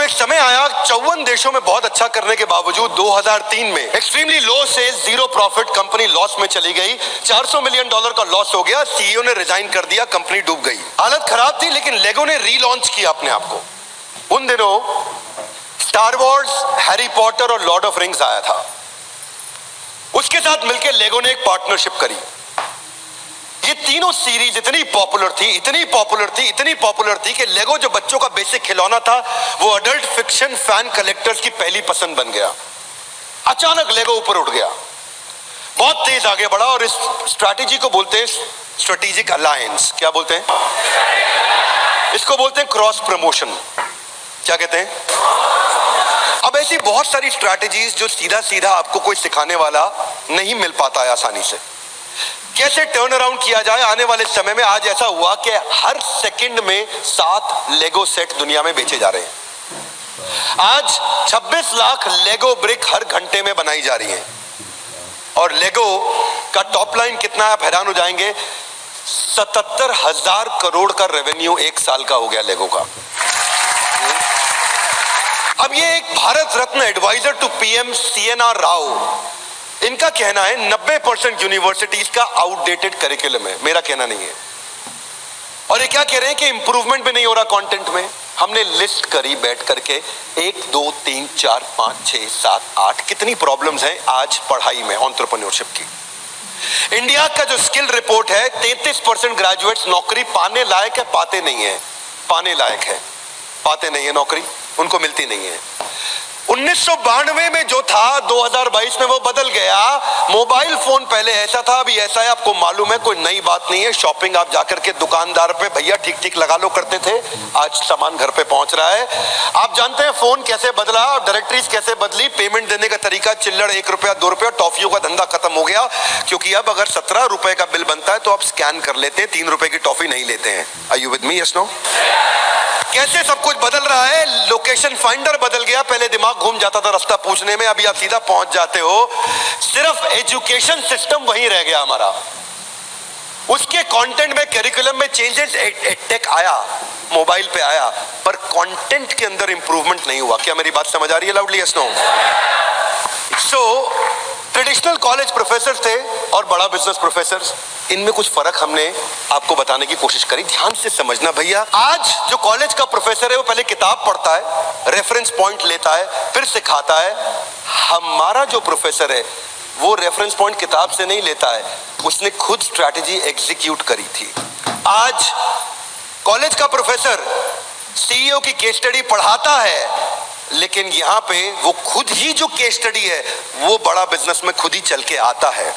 एक समय आया 54 देशों में बहुत अच्छा करने के बावजूद 2003 में एक्सट्रीमली लो से जीरो प्रॉफिट कंपनी लॉस में चली गई। $400 मिलियन का लॉस हो गया। सीईओ ने रिजाइन कर दिया, कंपनी डूब गई। हालत खराब थी, लेकिन लेगो ने रीलॉन्च किया अपने आप को। उन दिनों स्टार वॉर्स, हैरी पॉटर और लॉर्ड ऑफ रिंग्स आया था। उसके साथ मिलकर लेगो ने एक पार्टनरशिप करी। ये तीनों सीरीज इतनी पॉपुलर थी कि लेगो जो बच्चों का बेसिक खिलौना था, वो अडल्ट फिक्शन फैन कलेक्टर्स की पहली पसंद बन गया। अचानक लेगो ऊपर उठ गया, बहुत तेज आगे बढ़ा, और इस स्ट्रैटेजी को बोलते हैं स्ट्रेटेजिक अलायंस। क्या बोलते हैं इसको? बोलते हैं क्रॉस प्रमोशन। क्या कहते हैं? अब ऐसी बहुत सारी स्ट्रैटेजीज जो सीधा सीधा आपको कोई सिखाने वाला नहीं मिल पाता है आसानी से, कैसे टर्न अराउंड किया जाए आने वाले समय में। आज ऐसा हुआ कि हर सेकंड में 7 लेगो सेट दुनिया में बेचे जा रहे हैं। आज 26 लाख लेगो ब्रिक हर घंटे में बनाई जा रही है। और लेगो का टॉप लाइन कितना है, आप हैरान हो जाएंगे। 77,000 करोड़ का रेवेन्यू एक साल का हो गया लेगो का। अब ये एक Bharat Ratna advisor to PM CNR Rao, इनका कहना है 90% यूनिवर्सिटीज का आउटडेटेड करिकुलम है। मेरा कहना नहीं है। और ये क्या कह रहे हैं कि इंप्रूवमेंट भी नहीं हो रहा कंटेंट में। हमने लिस्ट करी बैठ करके 1 2 3 4 5 6 7 8 कितनी प्रॉब्लम्स हैं आज पढ़ाई में, एंटरप्रेन्योरशिप की। इंडिया का जो स्किल रिपोर्ट है, 33% ग्रेजुएट्स नौकरी पाने लायक है, पाते नहीं है। पाने लायक है, पाते नहीं है नौकरी, उनको मिलती नहीं है। 1992 में जो था 2022 में वो बदल गया। मोबाइल फोन पहले ऐसा था, अभी ऐसा है, आपको मालूम है, कोई नई बात नहीं है। शॉपिंग आप जाकर के दुकानदार पे भैया ठीक ठीक लगा लो करते थे, आज सामान घर पे पहुंच रहा है। आप जानते हैं फोन कैसे बदला, डायरेक्टरीज कैसे बदली, पेमेंट देने का तरीका चिल्लड़ 1 रुपया 2 रुपया, टॉफियों का धंधा खत्म हो गया। क्योंकि अब अगर 17 रुपए का बिल बनता है तो आप स्कैन कर लेते हैं, 3 रुपए की टॉफी नहीं लेते हैं। Are you with me? Yes no? कैसे सब कुछ बदल रहा है। लोकेशन फाइंडर बदल गया, पहले दिमाग घूम जाता था रास्ता पूछने में, अभी आप सीधा पहुंच जाते हो। सिर्फ एजुकेशन सिस्टम वही रह गया हमारा। उसके कंटेंट में, करिकुलम में चेंजेस, टेक आया, मोबाइल पे आया, पर कंटेंट के अंदर इंप्रूवमेंट नहीं हुआ। क्या मेरी बात समझ आ रही है loudly? Yes no? So traditional college professor थे और बड़ा बिजनेस प्रोफेसर, इनमें कुछ फर्क हमने आपको बताने की कोशिश करी। ध्यान से समझना भैया। आज जो कॉलेज का प्रोफेसर है वो पहले किताब पढ़ता है, रेफरेंस पॉइंट लेता है, फिर सिखाता है। हमारा जो प्रोफेसर है वो रेफरेंस पॉइंट किताब से नहीं लेता है, उसने खुद स्ट्रैटेजी एग्जीक्यूट करी थी। आज कॉलेज का प्रोफेसर सीईओ की केस स्टडी पढ़ाता है, लेकिन यहां पे वो खुद ही जो केस स्टडी है वो बड़ा बिजनेस में खुद ही चल के आता है।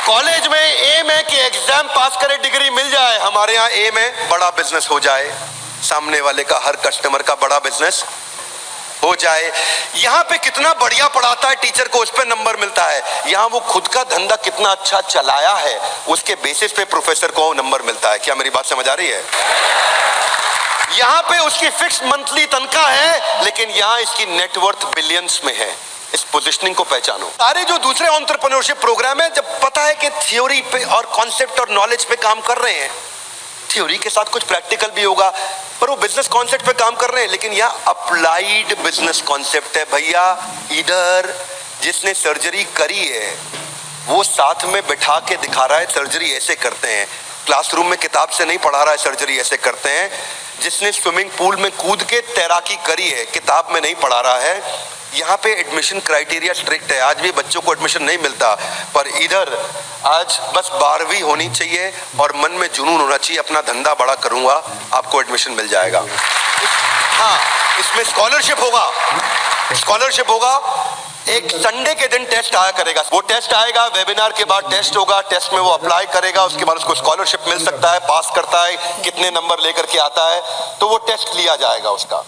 कॉलेज में एम है कि एग्जाम पास करे, डिग्री मिल जाए। हमारे यहाँ एम है बड़ा बिजनेस हो जाए, सामने वाले का, हर कस्टमर का बड़ा बिजनेस हो जाए। यहाँ पे कितना बढ़िया पढ़ाता है टीचर को, उस पे नंबर मिलता है। यहाँ वो खुद का धंधा कितना अच्छा चलाया है, उसके बेसिस पे प्रोफेसर को नंबर मिलता है। क्या मेरी बात समझ आ रही है? यहाँ पे उसकी फिक्स मंथली तनख्वाह है, लेकिन यहाँ इसकी नेटवर्थ बिलियंस में है। इस पोजीशनिंग को पहचानो। सारे जो दूसरे एंटरप्रेन्योरशिप प्रोग्राम है, जब पता है कि थ्योरी पे और कॉन्सेप्ट और नॉलेज पे काम कर रहे हैं, थ्योरी के साथ कुछ प्रैक्टिकल भी होगा, पर वो बिजनेस कॉन्सेप्ट पे काम कर रहे हैं। लेकिन यहाँ अप्लाइड बिजनेस कॉन्सेप्ट है भैया। इधर जिसने सर्जरी करी है वो साथ में बिठा के दिखा रहा है सर्जरी ऐसे करते हैं। क्लासरूम में किताब से नहीं पढ़ा रहा है सर्जरी ऐसे करते हैं। जिसने स्विमिंग पूल में कूद के तैराकी करी है, किताब में नहीं पढ़ा रहा है। यहाँ पे एडमिशन क्राइटेरिया स्ट्रिक्ट है, आज भी बच्चों को एडमिशन नहीं मिलता। पर इधर आज बस 12वीं होनी चाहिए और मन में जुनून होना चाहिए, अपना धंधा बड़ा करूंगा, आपको एडमिशन मिल जाएगा। हाँ, इसमें स्कॉलरशिप होगा, स्कॉलरशिप होगा। एक संडे के दिन टेस्ट आया करेगा, वो टेस्ट आएगा, वेबिनार के बाद टेस्ट होगा, टेस्ट में वो अप्लाई करेगा, उसके बाद उसको स्कॉलरशिप मिल सकता है। पास करता है, कितने नंबर लेकर के आता है, तो वो टेस्ट लिया जाएगा उसका।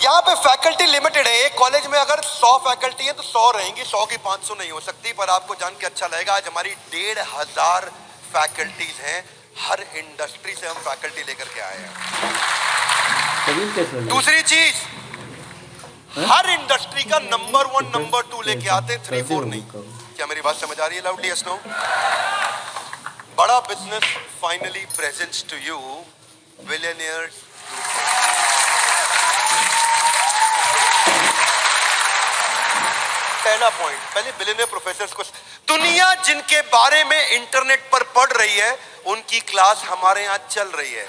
यहाँ पे फैकल्टी लिमिटेड है। एक कॉलेज में अगर 100 फैकल्टी है तो 100 रहेंगी, 100 की 500 नहीं हो सकती। पर आपको जान के अच्छा लगेगा, आज हमारी 1500 फैकल्टीज हैं। हर इंडस्ट्री से हम फैकल्टी लेकर के आए हैं। दूसरी चीज, हर इंडस्ट्री का नंबर 1 नंबर 2 लेके आते, 3 4 नहीं। क्या मेरी बात समझ आ रही है loudly? Yes no? Bada business finally presents to you, billionaires, पहला पॉइंट, पहले बिलियनियर प्रोफेसर्स को, दुनिया जिनके बारे में इंटरनेट पर पढ़ रही है उनकी क्लास हमारे यहां चल रही है।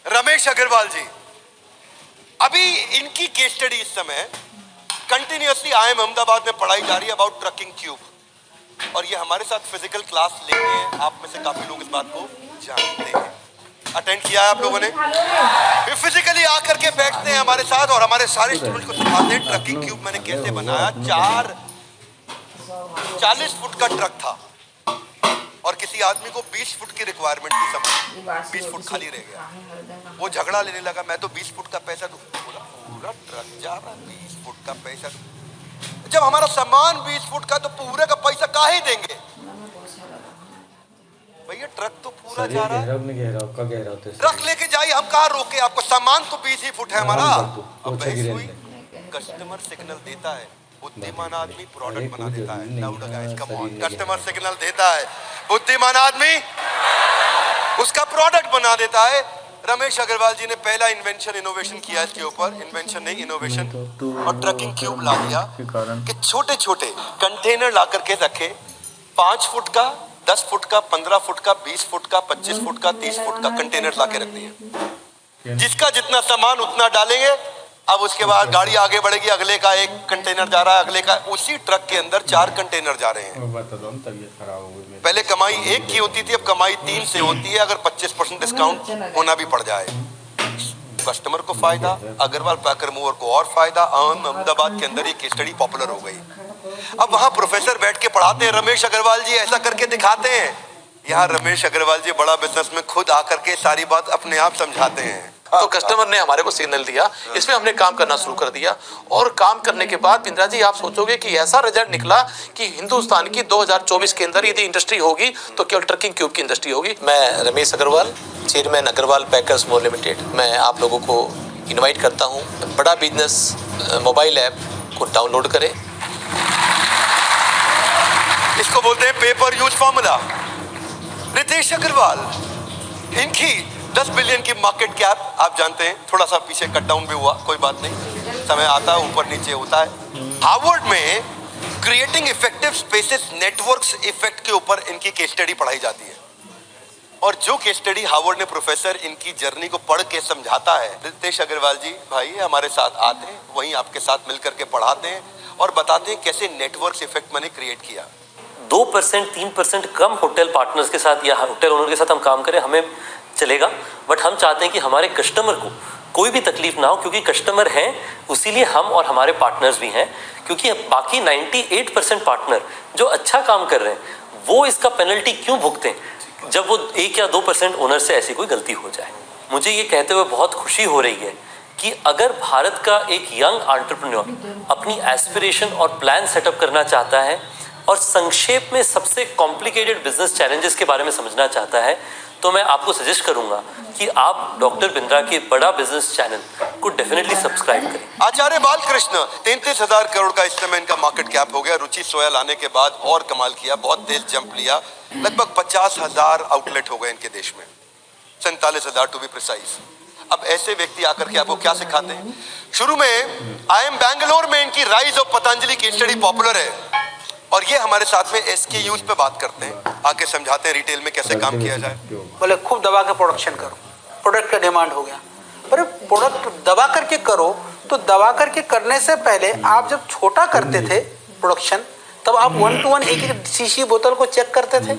रमेश अग्रवाल जी, अभी इनकी केस स्टडी इस समय कंटिन्यूअसली IIM अहमदाबाद में पढ़ाई जा रही है अबाउट ट्रकिंग क्यूब, और ये हमारे साथ फिजिकल क्लास लेते हैं। आप में से काफी लोग इस बात को जानते हैं, अटेंड किया है आप लोगों ने। फिर फिजिकली आकर के बैठते हैं हमारे साथ और हमारे सारे स्टूडेंट्स को सिखाते हैं ट्रकिंग क्यूब मैंने कैसे बनाया। 40 फुट का ट्रक था और किसी आदमी को 20 फुट की रिक्वायरमेंट थी, समझ 20 फुट खाली रह गया। वो झगड़ा लेने लगा, मैं तो 20 फुट का पैसा दूं। पूरा ट्रक जा रहा, 20 फुट का पैसा दूं। जब हमारा सामान 20 फुट का तो पूरे का पैसा काहे देंगे भैया, ट्रक तो पूरा जा रहा है। ट्रक लेके जाइए, हम कहाँ रोके आपको, सामान तो 20 ही फुट है हमारा। अब बहस हुई, कस्टमर सिग्नल देता है, बुद्धिमान आदमी प्रोडक्ट बना देता है। Loud guys, come on, customer signal देता है, बुद्धिमान आदमी उसका प्रोडक्ट बना देता है। रमेश अग्रवाल जी ने पहला इन्वेंशन इनोवेशन किया इसके ऊपर, इन्वेंशन नहीं इनोवेशन, और ट्रकिंग क्यूब ला दिया कि छोटे छोटे कंटेनर ला करके रखे, 5 फुट का, 10 फुट का, 15 फुट का, 20 फुट का, 25 फुट का, 30 फुट का कंटेनर ला के रख दिए। जिसका जितना सामान उतना डालेंगे। अब उसके बाद गाड़ी आगे बढ़ेगी, अगले का एक कंटेनर जा रहा है, अगले का, उसी ट्रक के अंदर 4 कंटेनर जा रहे हैं। पहले कमाई 1 की होती थी, अब कमाई 3 से होती है, अगर 25% डिस्काउंट होना भी पड़ जाए। कस्टमर को फायदा, अग्रवाल पैकर मूवर को और फायदा। अहमदाबाद के अंदर ये केस स्टडी पॉपुलर हो गई। अब वहां प्रोफेसर बैठ के पढ़ाते हैं, रमेश अग्रवाल जी ऐसा करके दिखाते हैं। यहाँ रमेश अग्रवाल जी बड़ा बिजनेस में खुद आकर के सारी बात अपने आप समझाते हैं। तो कस्टमर ने हमारे को सिग्नल दिया, इसमें हमने काम करना शुरू कर दिया, और काम करने के बाद बिंद्रा जी आप सोचोगे कि ऐसा रिजल्ट निकला कि हिंदुस्तान की 2024 के अंदर यदि इंडस्ट्री होगी तो केवल ट्रकिंग क्यूब की इंडस्ट्री होगी। मैं Ramesh Agarwal, chairman Agarwal packers movers limited, मैं आप लोगों को इन्वाइट करता हूँ, बड़ा बिजनेस मोबाइल ऐप को डाउनलोड करें। इसको बोलते हैं paper use formula. Ritesh Agarwal, इनकी 10 बिलियन की मार्केट कैप आप जानते हैं, थोड़ा सा पीछे कट डाउन भी हुआ, कोई बात नहीं, समय आता है ऊपर नीचे होता है। हार्वर्ड में creating effective spaces networks effect के ऊपर इनकी केस स्टडी पढ़ाई जाती है, और जो केस स्टडी हार्वर्ड ने प्रोफेसर इनकी जर्नी को पढ़ के समझाता है, रितेश अग्रवाल जी भाई हमारे साथ आते हैं, वहीं आपके साथ मिलकर के पढ़ाते हैं और बताते हैं कैसे नेटवर्क्स इफेक्ट मैंने क्रिएट किया। 2% 3% कम होटल पार्टनर्स के साथ या होटल ओनर के साथ हम काम करें, हमें चलेगा, बट हम चाहते हैं कि हमारे कस्टमर को कोई भी तकलीफ ना हो, क्योंकि कस्टमर हैं, उसीलिए हम और हमारे पार्टनर्स भी हैं। क्योंकि बाकी 98% पार्टनर जो अच्छा काम कर रहे हैं वो इसका पेनल्टी क्यों भुगतें जब वो 1 या 2% ओनर से ऐसी कोई गलती हो जाए। मुझे ये कहते हुए बहुत खुशी हो रही है कि अगर भारत का एक यंग एंटरप्रेन्योर अपनी एस्पिरेशन और प्लान सेटअप करना चाहता है और संक्षेप में सबसे कॉम्प्लिकेटेड बिजनेस चैलेंजेस के बारे में समझना चाहता है, तो मैं आपको सजेस्ट करूंगा कि आप डॉक्टर बिंद्रा के बड़ा बिजनेस चैनल को डेफिनेटली सब्सक्राइब करें। आचार्य बालकृष्ण, 33,000 करोड़ का इस समय इनका मार्केट कैप हो गया। रुचि सोया लाने के बाद और कमाल किया, बहुत तेज जंप लिया, लगभग 50,000 आउटलेट हो गए इनके देश में, 47,000 टू बी प्रिसाइज। अब ऐसे व्यक्ति आकर के आपको क्या सिखाते हैं? शुरू में IIM बैंगलोर में इनकी राइज ऑफ पतंजलि की स्टडी पॉपुलर है, और ये हमारे साथ में SKUs पे बात करते हैं, आके समझाते हैं रिटेल में कैसे काम किया जाए। बोले खूब दबा के प्रोडक्शन करो, प्रोडक्ट का डिमांड हो गया। अरे प्रोडक्ट दबा करके करो, तो दबा करके करने से पहले आप जब छोटा करते थे प्रोडक्शन, तब आप 1 to 1 एक शीशी बोतल को चेक करते थे,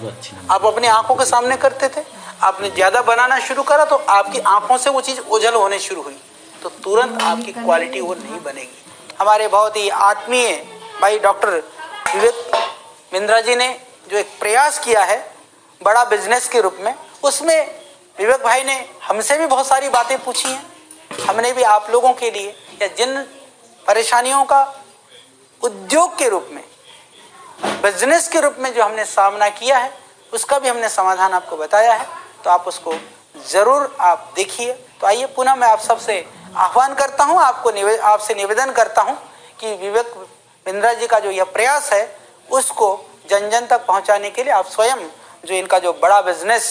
आप अपनी आंखों के सामने करते थे। आपने ज़्यादा बनाना शुरू करा तो आपकी आंखों से वो चीज़ ओझल होने शुरू हुई, तो तुरंत आपकी क्वालिटी वो नहीं बनेगी। हमारे बहुत ही आत्मीय भाई डॉक्टर विवेक बिंद्रा जी ने जो एक प्रयास किया है बड़ा बिजनेस के रूप में, उसमें विवेक भाई ने हमसे भी बहुत सारी बातें पूछी हैं। हमने भी आप लोगों के लिए या जिन परेशानियों का उद्योग के रूप में, बिजनेस के रूप में जो हमने सामना किया है, उसका भी हमने समाधान आपको बताया है, तो आप उसको ज़रूर आप देखिए। तो आइए पुनः मैं आप सबसे आह्वान करता हूँ, आपसे निवेदन करता हूँ कि विवेक बिंद्रा जी का जो यह प्रयास है उसको जन जन तक पहुंचाने के लिए आप स्वयं जो इनका जो बड़ा बिजनेस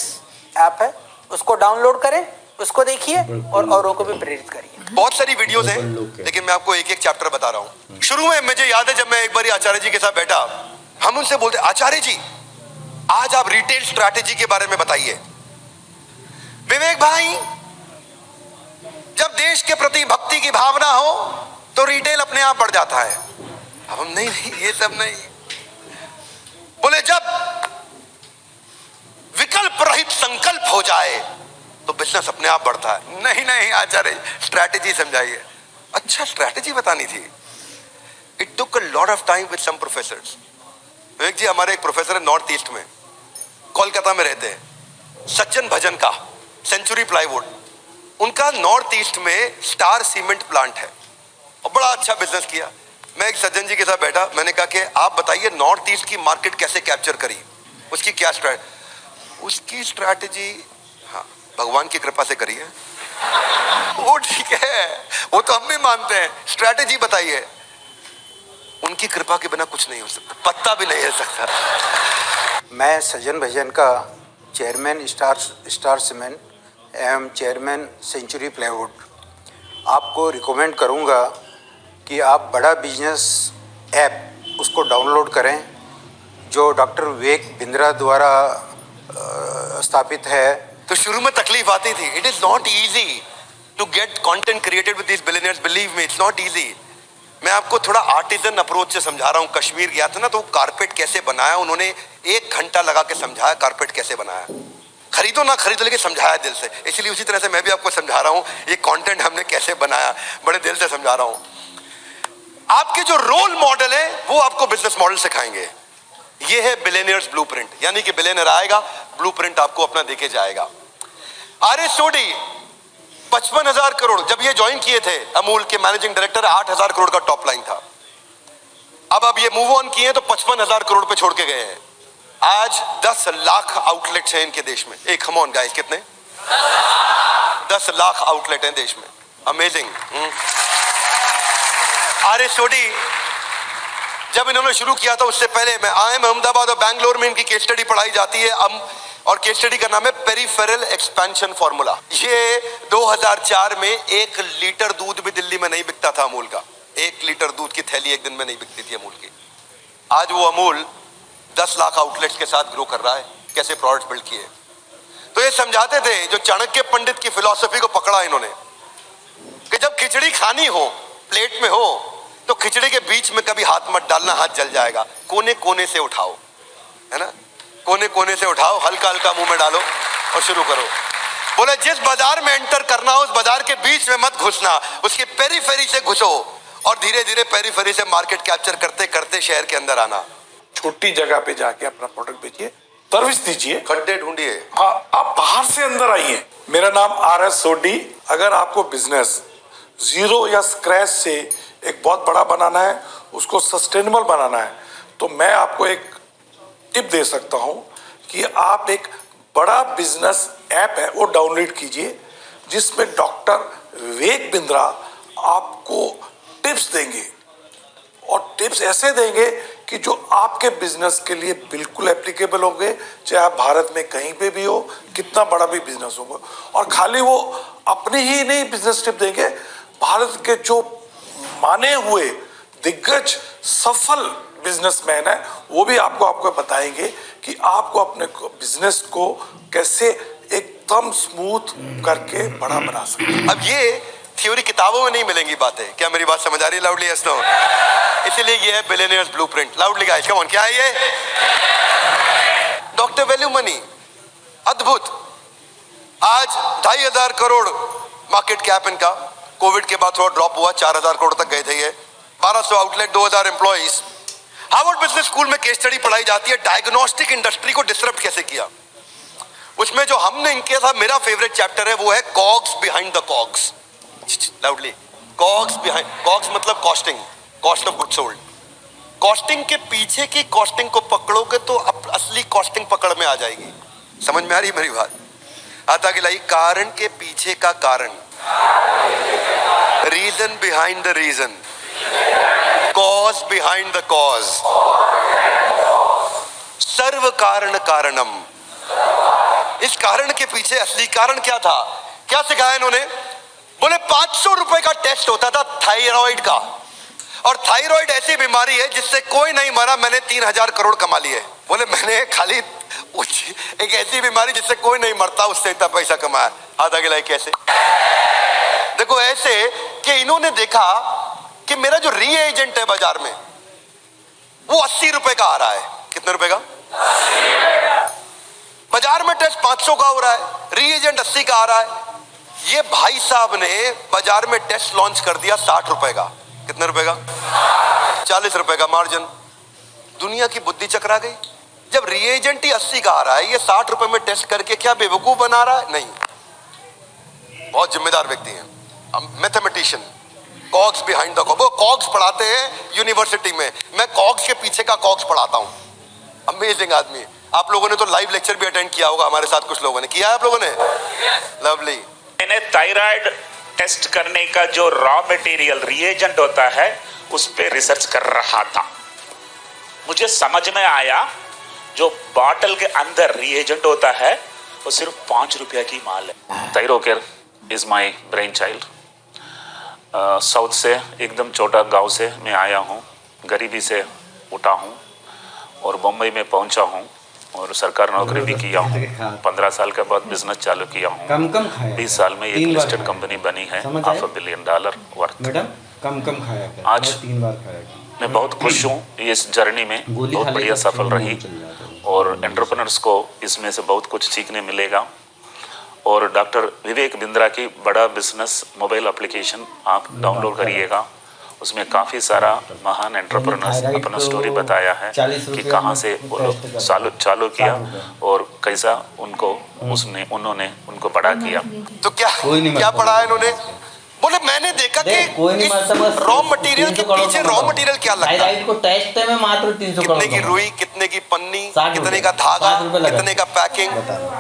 ऐप है उसको डाउनलोड करें, उसको देखिए और औरों को भी प्रेरित करिए। बहुत सारी वीडियोस हैं, लेकिन मैं आपको एक एक चैप्टर बता रहा हूँ। शुरू में मुझे याद है जब मैं एक बार आचार्य जी के साथ बैठा, हम उनसे बोलते आचार्य जी आज आप रिटेल स्ट्रैटेजी के बारे में बताइए। विवेक भाई, जब देश के प्रति भक्ति की भावना हो तो रिटेल अपने आप बढ़ जाता है। अब हम नहीं ये सब नहीं बोले, जब विकल्प रहित संकल्प हो जाए तो बिजनेस अपने आप बढ़ता है। नहीं आचार्य स्ट्रैटेजी समझाइए। अच्छा स्ट्रैटेजी बतानी थी। It took a lot of time with some professors. Vivek ji हमारे एक प्रोफेसर है नॉर्थ ईस्ट में, कोलकाता में रहते हैं, सज्जन भजन का, सेंचुरी प्लाईवुड, उनका नॉर्थ ईस्ट में स्टार सीमेंट प्लांट है और बड़ा अच्छा बिजनेस किया। मैं एक सज्जन जी के साथ बैठा, मैंने कहा कि आप बताइए नॉर्थ ईस्ट की मार्केट कैसे कैप्चर करी, उसकी क्या उसकी स्ट्रैटेजी, हाँ भगवान की कृपा से करी है, वो ठीक है, वो तो हम भी मानते हैं, स्ट्रैटेजी बताइए। उनकी कृपा के बिना कुछ नहीं हो सकता, पत्ता भी नहीं हिल सकता। मैं सज्जन भजन का चेयरमैन स्टार सीमेंट एवं चेयरमैन सेंचुरी प्लाईवुड आपको रिकमेंड करूंगा कि आप बड़ा बिजनेस ऐप उसको डाउनलोड करें, जो डॉक्टर विवेक बिंद्रा द्वारा स्थापित है। तो शुरू में तकलीफ आती थी, it is not easy to get content created with these billionaires, believe me it's not easy. मैं आपको थोड़ा आर्टिजन अप्रोच से समझा रहा हूँ। कश्मीर गया था ना, तो कारपेट कैसे बनाया उन्होंने, 1 घंटा लगा के समझाया कारपेट कैसे बनाया। खरीदो ना खरीदो लेकिन समझाया दिल से। इसलिए उसी तरह से मैं भी आपको समझा रहा हूँ ये कंटेंट हमने कैसे बनाया, बड़े दिल से समझा रहा हूँ। आपके जो रोल मॉडल है वो आपको बिजनेस मॉडल सिखाएंगे। ये है बिलियनियर्स ब्लूप्रिंट, यानी कि बिलियनियर आएगा, ब्लूप्रिंट आपको अपना देके जाएगा। आर.एस. सोडी 55,000 करोड़, जब ये ज्वाइन किए थे अमूल के मैनेजिंग डायरेक्टर, 8,000 करोड़ का टॉप लाइन था। अब ये मूव ऑन किए तो 55,000 करोड़ पे छोड़ के गए हैं। आज 10 लाख आउटलेट्स हैं इनके देश में। एक कम ऑन गाइस, कितने? 10 लाख आउटलेट हैं देश में। अमेजिंग। आर.एस. सोडी जब इन्होंने शुरू किया था उससे पहले मैं IIM अहमदाबाद और बैंगलोर में इनकी केस स्टडी पढ़ाई जाती है, और केस स्टडी का नाम है पेरिफेरल एक्सपेंशन फॉर्मूला। ये 2004 में 1 लीटर दूध भी दिल्ली में नहीं बिकता था अमूल का। 1 लीटर दूध की थैली एक दिन में नहीं बिकती थी अमूल की। आज वो अमूल 10 लाख आउटलेट्स के साथ ग्रो कर रहा है। कैसे प्रोडक्ट्स बिल्ड किए। तो ये समझाते थे, जो चाणक्य पंडित की फिलॉसफी को पकड़ा इन्होंने, कि जब खिचड़ी खानी हो प्लेट में हो तो खिचड़ी के बीच में कभी हाथ मत डालना, हाथ जल जाएगा। कोने कोने से उठाओ, है ना, कोने कोने से उठाओ, हल्का हल्का मुंह में डालो और शुरू करो। बोले जिस बाजार में एंटर करना हो उस बाजार के बीच में मत घुसना, उसकी पेरीफेरी से घुसो और धीरे धीरे पेरीफेरी से मार्केट कैप्चर करते करते शहर के अंदर आना। छोटी जगह पे जाके अपना प्रोडक्ट बेचिए, सर्विस दीजिए, खड्डे ढूंढिए। हाँ, आप बाहर से अंदर आइए। मेरा नाम आर.एस. सोडी। अगर आपको बिजनेस जीरो या स्क्रैच से एक बहुत बड़ा बनाना है, उसको सस्टेनेबल बनाना है, तो मैं आपको एक टिप दे सकता हूं कि आप एक बड़ा बिजनेस ऐप है वो डाउनलोड कीजिए, जिसमें डॉक्टर विवेक बिंद्रा आपको टिप्स देंगे, और टिप्स ऐसे देंगे कि जो आपके बिजनेस के लिए बिल्कुल एप्लीकेबल होंगे, चाहे आप भारत में कहीं पे भी हो, कितना बड़ा भी बिजनेस होगा। और खाली वो अपने ही नहीं बिजनेस टिप देंगे, भारत के जो माने हुए दिग्गज सफल बिजनेसमैन है वो भी आपको बताएंगे कि आपको अपने बिजनेस को कैसे एकदम स्मूथ करके बड़ा बना सकते। अब ये थ्योरी किताबों में नहीं मिलेंगी बातें। क्या मेरी बात समझ आ रही है? Loudly yes no. इसीलिए ये है billionaires blueprint. Loudly guys, come on, क्या है ये? डॉक्टर वैल्यू मनी, अद्भुत। आज 2,500 करोड़ मार्केट कैप इनका। कोविड के बाद थोड़ा ड्रॉप हुआ, 4,000 करोड़ तक गए थे ये। 1200 outlet, 2,000 employees. Harvard business school में केस स्टडी पढ़ाई जाती है, डायग्नोस्टिक इंडस्ट्री को डिसरप्ट कैसे किया। उसमें जो हमने इनके साथ, मेरा फेवरेट चैप्टर है वो है COGS behind the COGS. Loudly, COGS behind, COGS मतलब costing, cost of goods sold. Costing के पीछे की कॉस्टिंग को पकड़ोगे तो असली कॉस्टिंग पकड़ में आ जाएगी। समझ में आ रही है मेरी बात? आता गिलाई, कारण के पीछे का कारण, reason behind the reason, cause behind the cause, सर्व कारण कारणम, इस कारण के पीछे असली कारण क्या था? क्या सिखाया इन्होंने? बोले 500 रुपए का टेस्ट होता था थायराइड का, और थायराइड ऐसी बीमारी है जिससे कोई नहीं मरा, मैंने 3000 करोड़ कमा लिए। बोले मैंने खाली एक ऐसी बीमारी जिससे कोई नहीं मरता उससे इतना पैसा कमाया। आधा गिलाई कैसे? देखो ऐसे कि इन्होंने देखा कि मेरा जो रीएजेंट है बाजार में वो 80 रुपए का आ रहा है। कितने रुपए का? बाजार में टेस्ट 500 का हो रहा है, रीएजेंट 80 का आ रहा है। ये भाई साहब ने बाजार में टेस्ट लॉन्च कर दिया 60 रुपए का। कितने रुपए का? 40 रुपए का मार्जिन। दुनिया की बुद्धि चकरा गई। जब रिएजेंट ही 80 का आ रहा है, ये 60 रुपए में टेस्ट करके क्या बेवकूफ बना रहा है? नहीं, बहुत जिम्मेदार व्यक्ति हैं, मैथमेटिशियन, कॉग्स बिहाइंड द कॉग। वो कॉग्स पढ़ाते हैं यूनिवर्सिटी में, मैं कॉग्स के पीछे का कॉग्स पढ़ाता हूं। अमेजिंग आदमी। आप लोगों ने तो लाइव लेक्चर भी अटेंड किया होगा हमारे साथ, कुछ लोगों ने किया है। आप लोगों ने? लवली। मैंने थायराइड टेस्ट करने का जो रॉ मटेरियल रिएजेंट होता है उस पे रिसर्च कर रहा था। मुझे समझ में आया जो बॉटल के अंदर रिएजेंट होता है वो सिर्फ 5 रुपया की माल है। Thyrocare is my brain child. South से एकदम छोटा गांव से मैं आया हूँ, गरीबी से उठा हूँ और बम्बई में पहुँचा हूँ और सरकार नौकरी भी किया हूँ। 15 साल के बाद बिजनेस चालू किया हूँ। 20 साल में एक लिस्टेड कंपनी बनी है, $500 बिलियन वर्थ। मैडम कम खाया कर। आज 3 बार खाया। मैं बहुत खुश हूँ, इस जर्नी में बहुत बढ़िया सफल रही और एंटरप्रेन्योर्स को इसमें से बहुत कुछ सीखने मिलेगा। और डॉक्टर विवेक बिंद्रा की बड़ा बिजनेस मोबाइल एप्लीकेशन आप डाउनलोड करिएगा, उसमें काफ़ी सारा महान एंटरप्रेन्योर्स अपना स्टोरी बताया है कि कहाँ से वो लोग चालू किया और कैसा उन्होंने उनको बड़ा किया। तो क्या पढ़ा है इन्होंने? बोले मैंने देखा कि रॉ मटेरियल के पीछे रॉ मटेरियल क्या लगता है। थायराइड को टेस्ट में मात्र 300 करोड़। कितने की रुई, कितने की पन्नी, कितने का धागा, कितने का पैकिंग।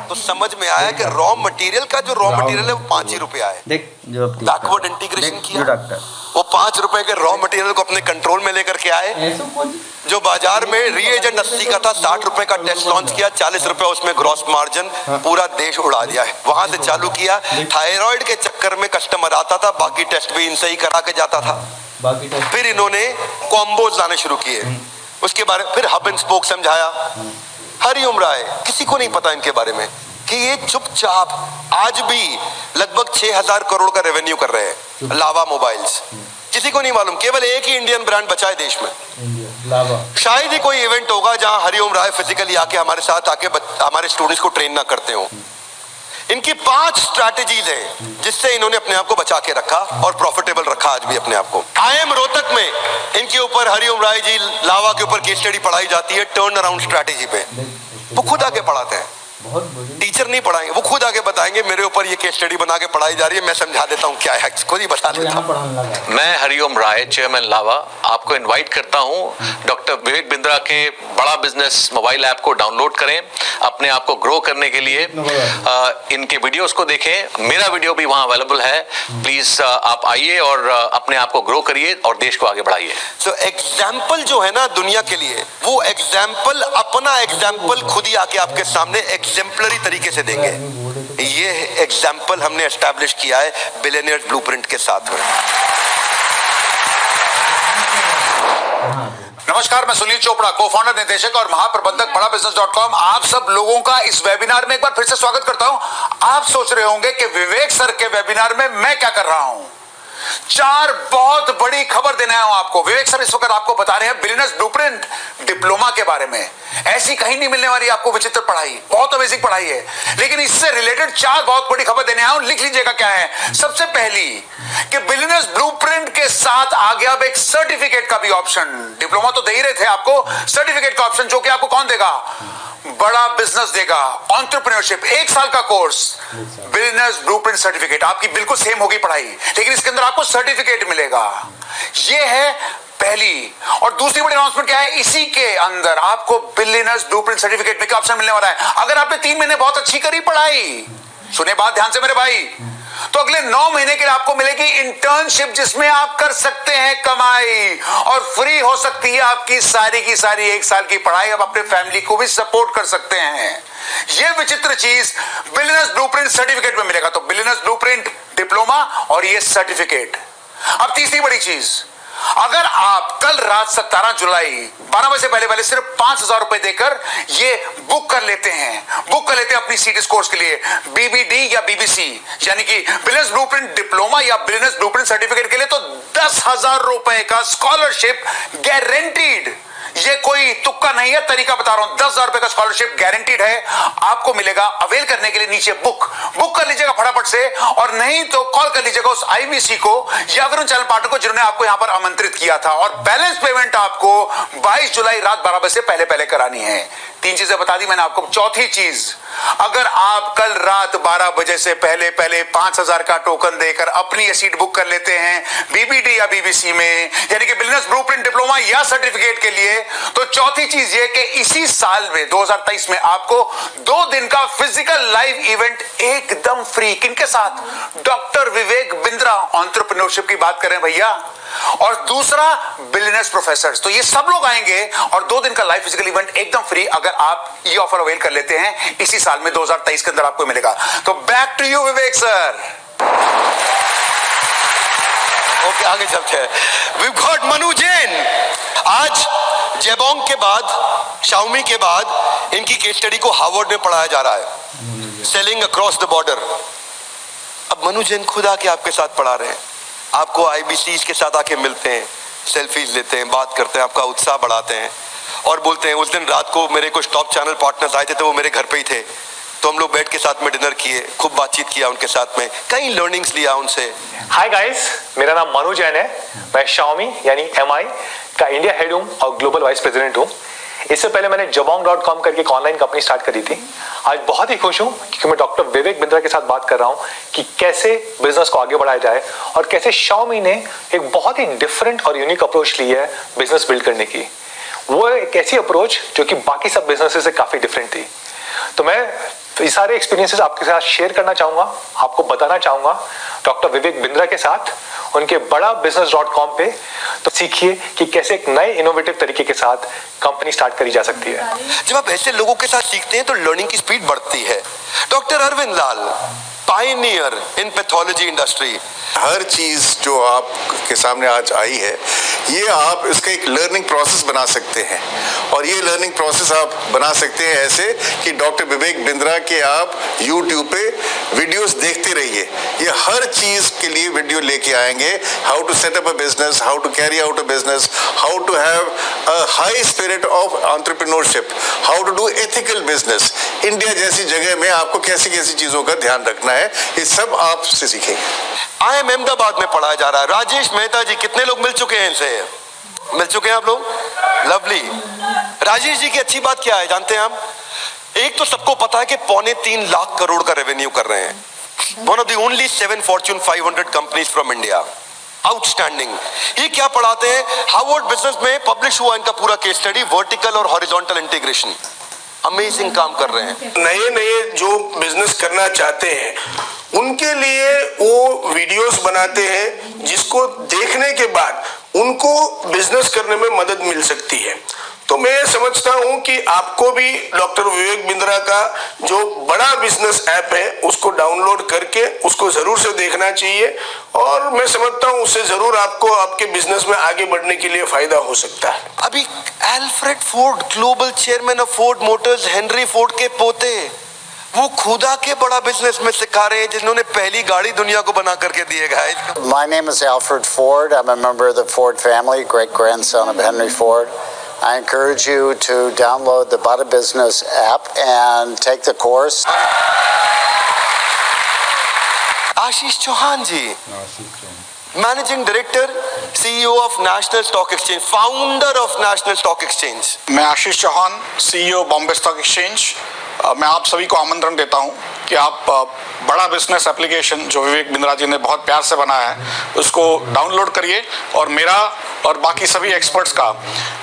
तो समझ में आया कि रॉ मटेरियल का जो रॉ मटेरियल है वो 5 ही रुपया है। बैकवर्ड इंटीग्रेशन किया, वो 5 रुपए के रॉ मटेरियल को अपने कंट्रोल में लेकर के आए। जो बाजार में रीएजेंट 80 का था, 60 रुपए का टेस्ट लॉन्च किया, 40 रुपए उसमें ग्रॉस मार्जिन, पूरा देश उड़ा दिया है। वहां से चालू किया। थायराइड के चक्कर में कस्टमर आता था, बाकी टेस्ट भी इनसे ही करा के जाता था। फिर इन्होंने कॉम्बोज लाने शुरू किए, उसके बारे फिर हब एंड स्पोक समझाया। हरिओम राय, किसी को नहीं पता इनके बारे में कि ये चुपचाप आज भी लगभग 6000 करोड़ का रेवेन्यू कर रहे हैं। लावा मोबाइल्स, किसी को नहीं मालूम, केवल एक ही इंडियन ब्रांड बचा है देश में। शायद ही कोई इवेंट होगा जहां हरिओम राय फिजिकली आके हमारे साथ आके हमारे स्टूडेंट्स को ट्रेन ना करते हो। इनकी 5 स्ट्रैटेजीज हैं जिससे इन्होंने अपने आप को बचा के रखा और प्रॉफिटेबल रखा आज भी अपने आप को। IIM रोहतक में इनके ऊपर हरिओम राय जी लावा के ऊपर केस स्टडी पढ़ाई जाती है टर्न अराउंड स्ट्रैटेजी पे। वो खुद आके पढ़ाते हैं, टीचर नहीं पढ़ाएंगे, वो खुद आके बताएंगे मेरे ऊपर ये केस स्टडी बना के पढ़ाई जा रही है, मैं समझा देता हूँ क्या है, खुद ही बता देता हूँ। मैं हरिओम राय, चेयरमैन लावा, आपको इनवाइट करता हूँ डॉक्टर विवेक बिंद्रा के बड़ा बिजनेस मोबाइल ऐप को डाउनलोड करें, अपने आप को ग्रो करने के लिए इनके वीडियोस को देखें। मेरा वीडियो भी वहाँ अवेलेबल है, प्लीज आप आइए और अपने आप को ग्रो करिए और देश को आगे बढ़ाइए। तो एग्जाम्पल जो है ना दुनिया के लिए, वो एग्जाम्पल अपना एग्जाम्पल खुद ही आके आपके सामने एग्जाम्पलरी तरीके से देंगे। ये एग्जाम्पल हमने एस्टैब्लिश किया है बिलियनियर्स ब्लूप्रिंट के साथ में। नमस्कार, मैं सुनील चोपड़ा, को-फाउंडर, निदेशक और महाप्रबंधक बड़ा बिजनेस.com। आप सब लोगों का इस वेबिनार में एक बार फिर से स्वागत करता हूं। आप सोच रहे होंगे कि विवेक सर के वेबिनार में मैं क्या कर रहा हूं। 4 बहुत बड़ी खबर देने आया हूं आपको। विवेक सर इस वक्त आपको बता रहे हैं बिलियनियर्स ब्लूप्रिंट डिप्लोमा के बारे में। ऐसी कहीं नहीं मिलने वाली आपको विचित्र पढ़ाई, बहुत अमेजिंग पढ़ाई है। लेकिन इससे रिलेटेड 4 बहुत बड़ी खबर देने आया हूं, लिख लीजिएगा क्या है। सबसे पहली कि बिलियनियर्स ब्लूप्रिंट के साथ आ गया अब एक सर्टिफिकेट का भी ऑप्शन। डिप्लोमा तो दे ही रहे थे आपको, सर्टिफिकेट का ऑप्शन, जो कि आपको कौन देगा? बड़ा बिजनेस देगा। एंटरप्रेन्योरशिप 1 साल का कोर्स, बिलियनियर्स ब्लूप्रिंट सर्टिफिकेट। आपकी बिल्कुल सेम होगी पढ़ाई, लेकिन इसके अंदर आपको सर्टिफिकेट मिलेगा। यह है पहली। और दूसरी बड़ी अनाउंसमेंट क्या है? इसी के अंदर आपको बिलियनियर्स ब्लूप्रिंट सर्टिफिकेट में क्या ऑप्शन मिलने वाला है? अगर आपने 3 महीने बहुत अच्छी करी पढ़ाई, सुने बात ध्यान से मेरे भाई। तो अगले 9 महीने के लिए आपको मिलेगी इंटर्नशिप, जिसमें आप कर सकते हैं कमाई और फ्री हो सकती है आपकी सारी की सारी 1 साल की पढ़ाई। अब अपने फैमिली को भी सपोर्ट कर सकते हैं। यह विचित्र चीज बिलियनर्स ब्लूप्रिंट सर्टिफिकेट में मिलेगा। तो बिलियनर्स ब्लूप्रिंट डिप्लोमा और ये सर्टिफिकेट। अब तीसरी बड़ी चीज, अगर आप कल रात 17 जुलाई 12 बजे से पहले सिर्फ 5,000 रुपए देकर ये बुक कर लेते हैं अपनी सीटीएस कोर्स के लिए, बीबीडी या बीबीसी यानी कि बिलियनर्स ब्लूप्रिंट डिप्लोमा या बिलियनर्स ब्लूप्रिंट सर्टिफिकेट के लिए, तो 10,000 रुपए का स्कॉलरशिप गारंटीड। ये कोई तुक्का नहीं है, तरीका बता रहा हूं। 10,000 रुपए का स्कॉलरशिप गारंटीड है, आपको मिलेगा। अवेल करने के लिए नीचे बुक कर लीजिएगा फटाफट से, और नहीं तो कॉल कर लीजिएगा उस आईवीसी को या फिर उन चैनल पार्टनर को जिन्होंने आपको यहां पर आमंत्रित किया था। और बैलेंस पेमेंट आपको 22 जुलाई रात 12 बजे से पहले करानी है। 3 चीजें बता दी मैंने आपको। चौथी चीज, अगर आप कल रात 12 बजे से पहले 5,000 का टोकन देकर अपनी सीट बुक कर लेते हैं बीबीडी या बीबीसी में, यानी कि बिलियनर्स ब्लूप्रिंट डिप्लोमा या सर्टिफिकेट के लिए, तो चौथी चीज ये कि इसी साल में 2023 में आपको 2 दिन का फिजिकल लाइव इवेंट एकदम फ्री। किनके साथ? डॉक्टर विवेक बिंद्रा, एंटरप्रेन्योरशिप की बात करें भैया, और दूसरा बिलियनर्स प्रोफेसर्स। तो ये सब लोग आएंगे और 2 दिन का लाइव फिजिकल इवेंट एकदम फ्री। अगर आप ये ऑफर अवेल कर लेते हैं इसी साल में 2023 के अंदर आपको मिलेगा। तो back to you Vivek sir. Okay, आगे चलते हैं। We got Manu Jain. आज जेबोंग के बाद, शाओमी के बाद इनकी केस स्टडी को हार्वर्ड में पढ़ाया जा रहा है, सेलिंग अक्रॉस द बॉर्डर। अब मनु जैन खुद आके आपके साथ पढ़ा रहे हैं, आपको आईबीसी के साथ आके मिलते हैं, सेल्फीज लेते हैं, बात करते हैं, आपका उत्साह बढ़ाते हैं और बोलते हैं। उस दिन रात को मेरे कुछ टॉप चैनल पार्टनर्स आए थे, तो वो मेरे घर पे ही थे, तो हम लोग बैठ के साथ में डिनर किए, खूब बातचीत किया उनके साथ में, कई लर्निंग्स लिया उनसे। हाय गाइस, मेरा नाम मनु जैन है। मैं शाओमी यानी MI का इंडिया हेड हूँ और ग्लोबल वाइस प्रेसिडेंट हूँ। इससे पहले मैंने jabong.com करके एक ऑनलाइन कंपनी स्टार्ट करी थी। आज बहुत ही खुश हूँ क्योंकि मैं डॉक्टर विवेक बिंद्रा के साथ बात कर रहा हूँ कि कैसे बिजनेस को आगे बढ़ाया जाए और कैसे शाओमी ने एक बहुत ही डिफरेंट और यूनिक अप्रोच ली है बिजनेस बिल्ड करने की। वो एक ऐसी अप्रोच जो कि बाकी सब बिजनेसेस से काफी डिफरेंट थी। तो मैं ये सारे एक्सपीरियंसेस आपके साथ शेयर करना चाहूंगा, आपको बताना चाहूंगा डॉक्टर विवेक बिंद्रा के साथ उनके बड़ा business.com पे। तो सीखिए कि कैसे एक नए इनोवेटिव तरीके के साथ कंपनी स्टार्ट करी जा सकती है। जब आप ऐसे लोगों के साथ सीखते हैं तो लर्निंग की स्पीड बढ़ती है। Doctor Arvind Lal, pioneer in pathology industry. हर चीज जो आपके सामने आज आई है, ये आप इसका एक लर्निंग प्रोसेस बना सकते हैं, और ये लर्निंग प्रोसेस आप बना सकते हैं ऐसे कि डॉक्टर विवेक बिंद्रा के आप YouTube पे वीडियोस देखते रहिए। ये हर चीज के लिए वीडियो लेके आएंगे, how to set up a business, how to carry out a business, how to have a high spirit of entrepreneurship, how to do ethical business. India जैसी जगह में आपको कैसी कैसी चीजों का ध्यान रखना है, ये सब आपसे सीखेंगे। IIM अहमदाबाद में पढ़ाया जा रहा है। राजेश मेहता जी, कितने लोग मिल चुके हैं इनसे? मिल चुके हैं आप लोग? लवली। राजेश जी की अच्छी बात क्या है जानते हैं हम? एक तो सबको पता है कि 3.25 लाख करोड़ का रेवेन्यू कर रहे हैं। One of the only 7 Fortune 500 companies from India. Outstanding. ये क्या पढ़ाते हैं? हार्वर्ड बिजनेस में पब्लिश हुआ इनका पूरा केस स्टडी, वर्टिकल और हॉरिजॉन्टल इंटीग्रेशन। अमेजिंग काम कर रहे हैं। नए जो बिजनेस करना चाहते हैं उनके लिए वो वीडियोस बनाते हैं जिसको देखने के बाद उनको बिजनेस करने में मदद मिल सकती है। तो मैं समझता हूं कि आपको भी डॉक्टर विवेक बिंद्रा का जो बड़ा बिजनेस ऐप है उसको डाउनलोड करके उसको जरूर से देखना चाहिए, और मैं समझता हूं उससे जरूर आपको आपके बिजनेस में आगे बढ़ने के लिए फायदा हो सकता है। अभी Alfred Ford, global chairman of Ford Motors, Henry Ford के पोते, वो खुदा के बड़ा बिजनेस में सिखा रहे हैं जिन्होंने पहली गाड़ी दुनिया को बना करके दिए गए। My name is Alfred Ford. I'm a member of the Ford family, great grandson of Henry Ford. I encourage you to download the Bada Business app and take the course. Ashish Chauhan ji, managing director, CEO of National Stock Exchange, founder of National Stock Exchange. मैं Ashish Chauhan, CEO Bombay Stock Exchange, मैं आप सभी को आमंत्रण देता हूं कि आप बड़ा बिजनेस एप्लीकेशन जो विवेक बिंद्रा जी ने बहुत प्यार से बनाया है उसको डाउनलोड करिए और मेरा और बाकी सभी एक्सपर्ट्स का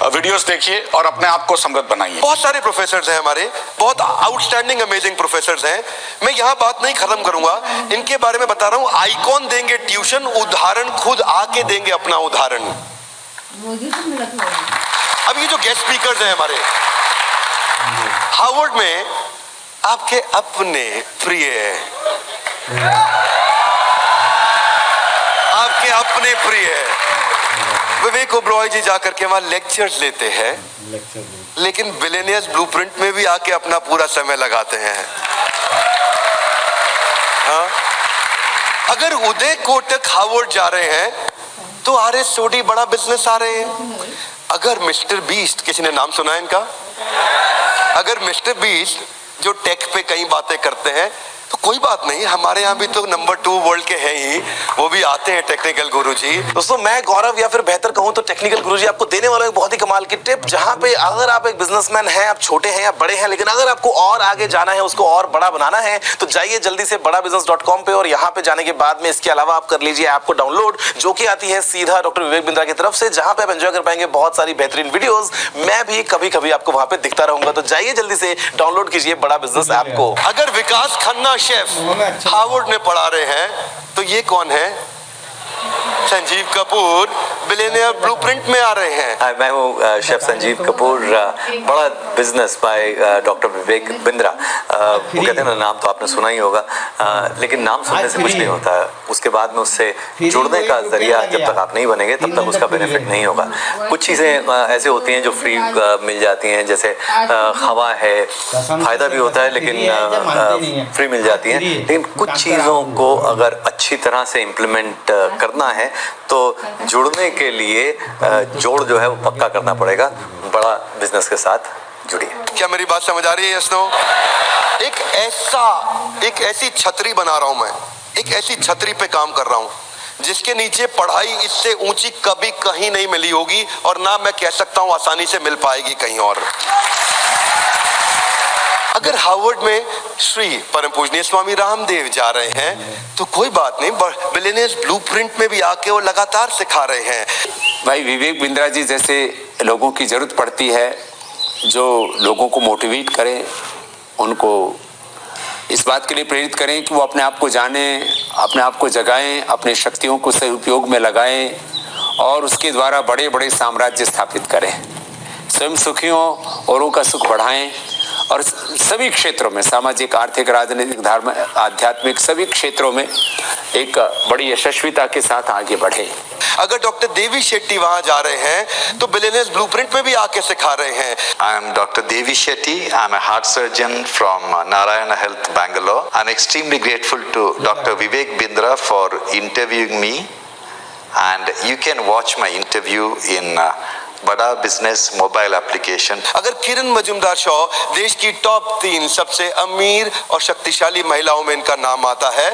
वीडियोस देखिए और अपने आप को समृद्ध बनाइए। बहुत सारे प्रोफेसर्स हैं हमारे, बहुत आउटस्टैंडिंग अमेजिंग प्रोफेसर्स हैं। मैं यहाँ बात नहीं खत्म करूंगा, इनके बारे में बता रहा हूँ। आइकॉन देंगे ट्यूशन, उदाहरण खुद आके देंगे अपना उदाहरण। अब ये जो गेस्ट स्पीकर्स हैं हमारे, हार्वर्ड में आपके अपने प्रिय, आपके अपने प्रिय विवेक ओबरॉय जी जाकर के वहां लेक्चर्स लेते हैं, लेकिन बिलियनियर्स ब्लूप्रिंट में भी आके अपना पूरा समय लगाते हैं। हाँ? अगर उदय कोटक हार्वर्ड जा रहे हैं तो आर.एस. सोडी बड़ा बिजनेस आ रहे हैं। अगर मिस्टर बीस्ट, किसी ने नाम सुना है इनका? अगर मिस्टर बीस्ट जो टेक पे कई बातें करते हैं तो कोई बात नहीं, हमारे यहाँ भी तो नंबर 2 वर्ल्ड के हैं ही, वो भी आते हैं टेक्निकल गुरुजी। दोस्तों मैं गौरव या फिर बेहतर कहूं तो टेक्निकल गुरुजी आपको देने वाला एक बहुत ही कमाल की टिप, जहां पे अगर आप एक बिजनेसमैन हैं, आप छोटे हैं या बड़े हैं, लेकिन अगर आपको और आगे जाना है, उसको और बड़ा बनाना है, तो जाइए जल्दी से badabusiness.com पे और यहाँ पे जाने के बाद में इसके अलावा आप कर लीजिए ऐप को डाउनलोड, जो कि आती है सीधा डॉक्टर विवेक बिंद्रा की तरफ से, जहां पे आप एंजॉय कर पाएंगे बहुत सारी बेहतरीन वीडियोस। मैं भी कभी कभी आपको वहां पे दिखता रहूंगा, तो जाइए जल्दी से डाउनलोड कीजिए बड़ा बिजनेस ऐप को। अगर विकास खन्ना शेफ हार्वर्ड में पढ़ा रहे हैं तो ये कौन है? संजीव कपूर बिलियनियर ब्लूप्रिंट में आ रहे हैं। मैं हूँ शेफ संजीव कपूर, बड़ा business by doctor Vivek Bindra. वो कहते हैं ना, नाम तो आपने सुना ही होगा, लेकिन नाम सुनने से कुछ नहीं होता है, उसके बाद में उससे जुड़ने का जरिया जब तक आप नहीं बनेंगे तब तक उसका बेनिफिट नहीं होगा। कुछ चीज़ें ऐसे होती हैं जो फ्री मिल जाती हैं, जैसे हवा है, फ़ायदा भी होता है लेकिन फ्री मिल जाती है, लेकिन कुछ चीज़ों को अगर अच्छी तरह से इम्प्लीमेंट करना है तो जुड़ने के लिए जोड़ जो है वो पक्का करना पड़ेगा। बड़ा बिजनेस के साथ जुड़िए। क्या मेरी बात समझ आ रही है? Yes no? एक ऐसी छतरी बना रहा हूं मैं, एक ऐसी छतरी पे काम कर रहा हूं जिसके नीचे पढ़ाई इससे ऊंची कभी कहीं नहीं मिली होगी, और ना मैं कह सकता हूं आसानी से मिल पाएगी कहीं और। अगर हार्वर्ड में श्री परम पूजनीय स्वामी रामदेव जा रहे हैं तो कोई बात नहीं, बिलियनियर्स ब्लूप्रिंट में भी आके वो लगातार सिखा रहे हैं। भाई विवेक बिंद्रा जी जैसे लोगों की जरूरत पड़ती है, जो लोगों को मोटिवेट करें, उनको इस बात के लिए प्रेरित करें कि वो अपने आप को जानें, अपने आप को जगाएं, अपने शक्तियों को सही उपयोग में लगाएं और उसके द्वारा बड़े बड़े साम्राज्य स्थापित करें। स्वयं सुखियों, औरों का सुख बढ़ाएं और सभी क्षेत्रों में, सामाजिक, आर्थिक, राजनीतिक, धार्मिक, आध्यात्मिक, सभी क्षेत्रों में एक बड़ी यशस्विता के साथ आगे बढ़े। अगर डॉक्टर देवी शेट्टी वहां जा रहे हैं तो बिलियनियर्स ब्लूप्रिंट में भी आके सिखा रहे हैं। I am Dr. Devi Shetty. I am a heart surgeon from Narayana Health, Bangalore. I am extremely grateful to Dr. Vivek Bindra for interviewing me, and you can watch my interview in बड़ा business mobile application. अगर किरण मजुमदार शॉ देश की top 3 सबसे अमीर और शक्तिशाली महिलाओं में इनका नाम आता है,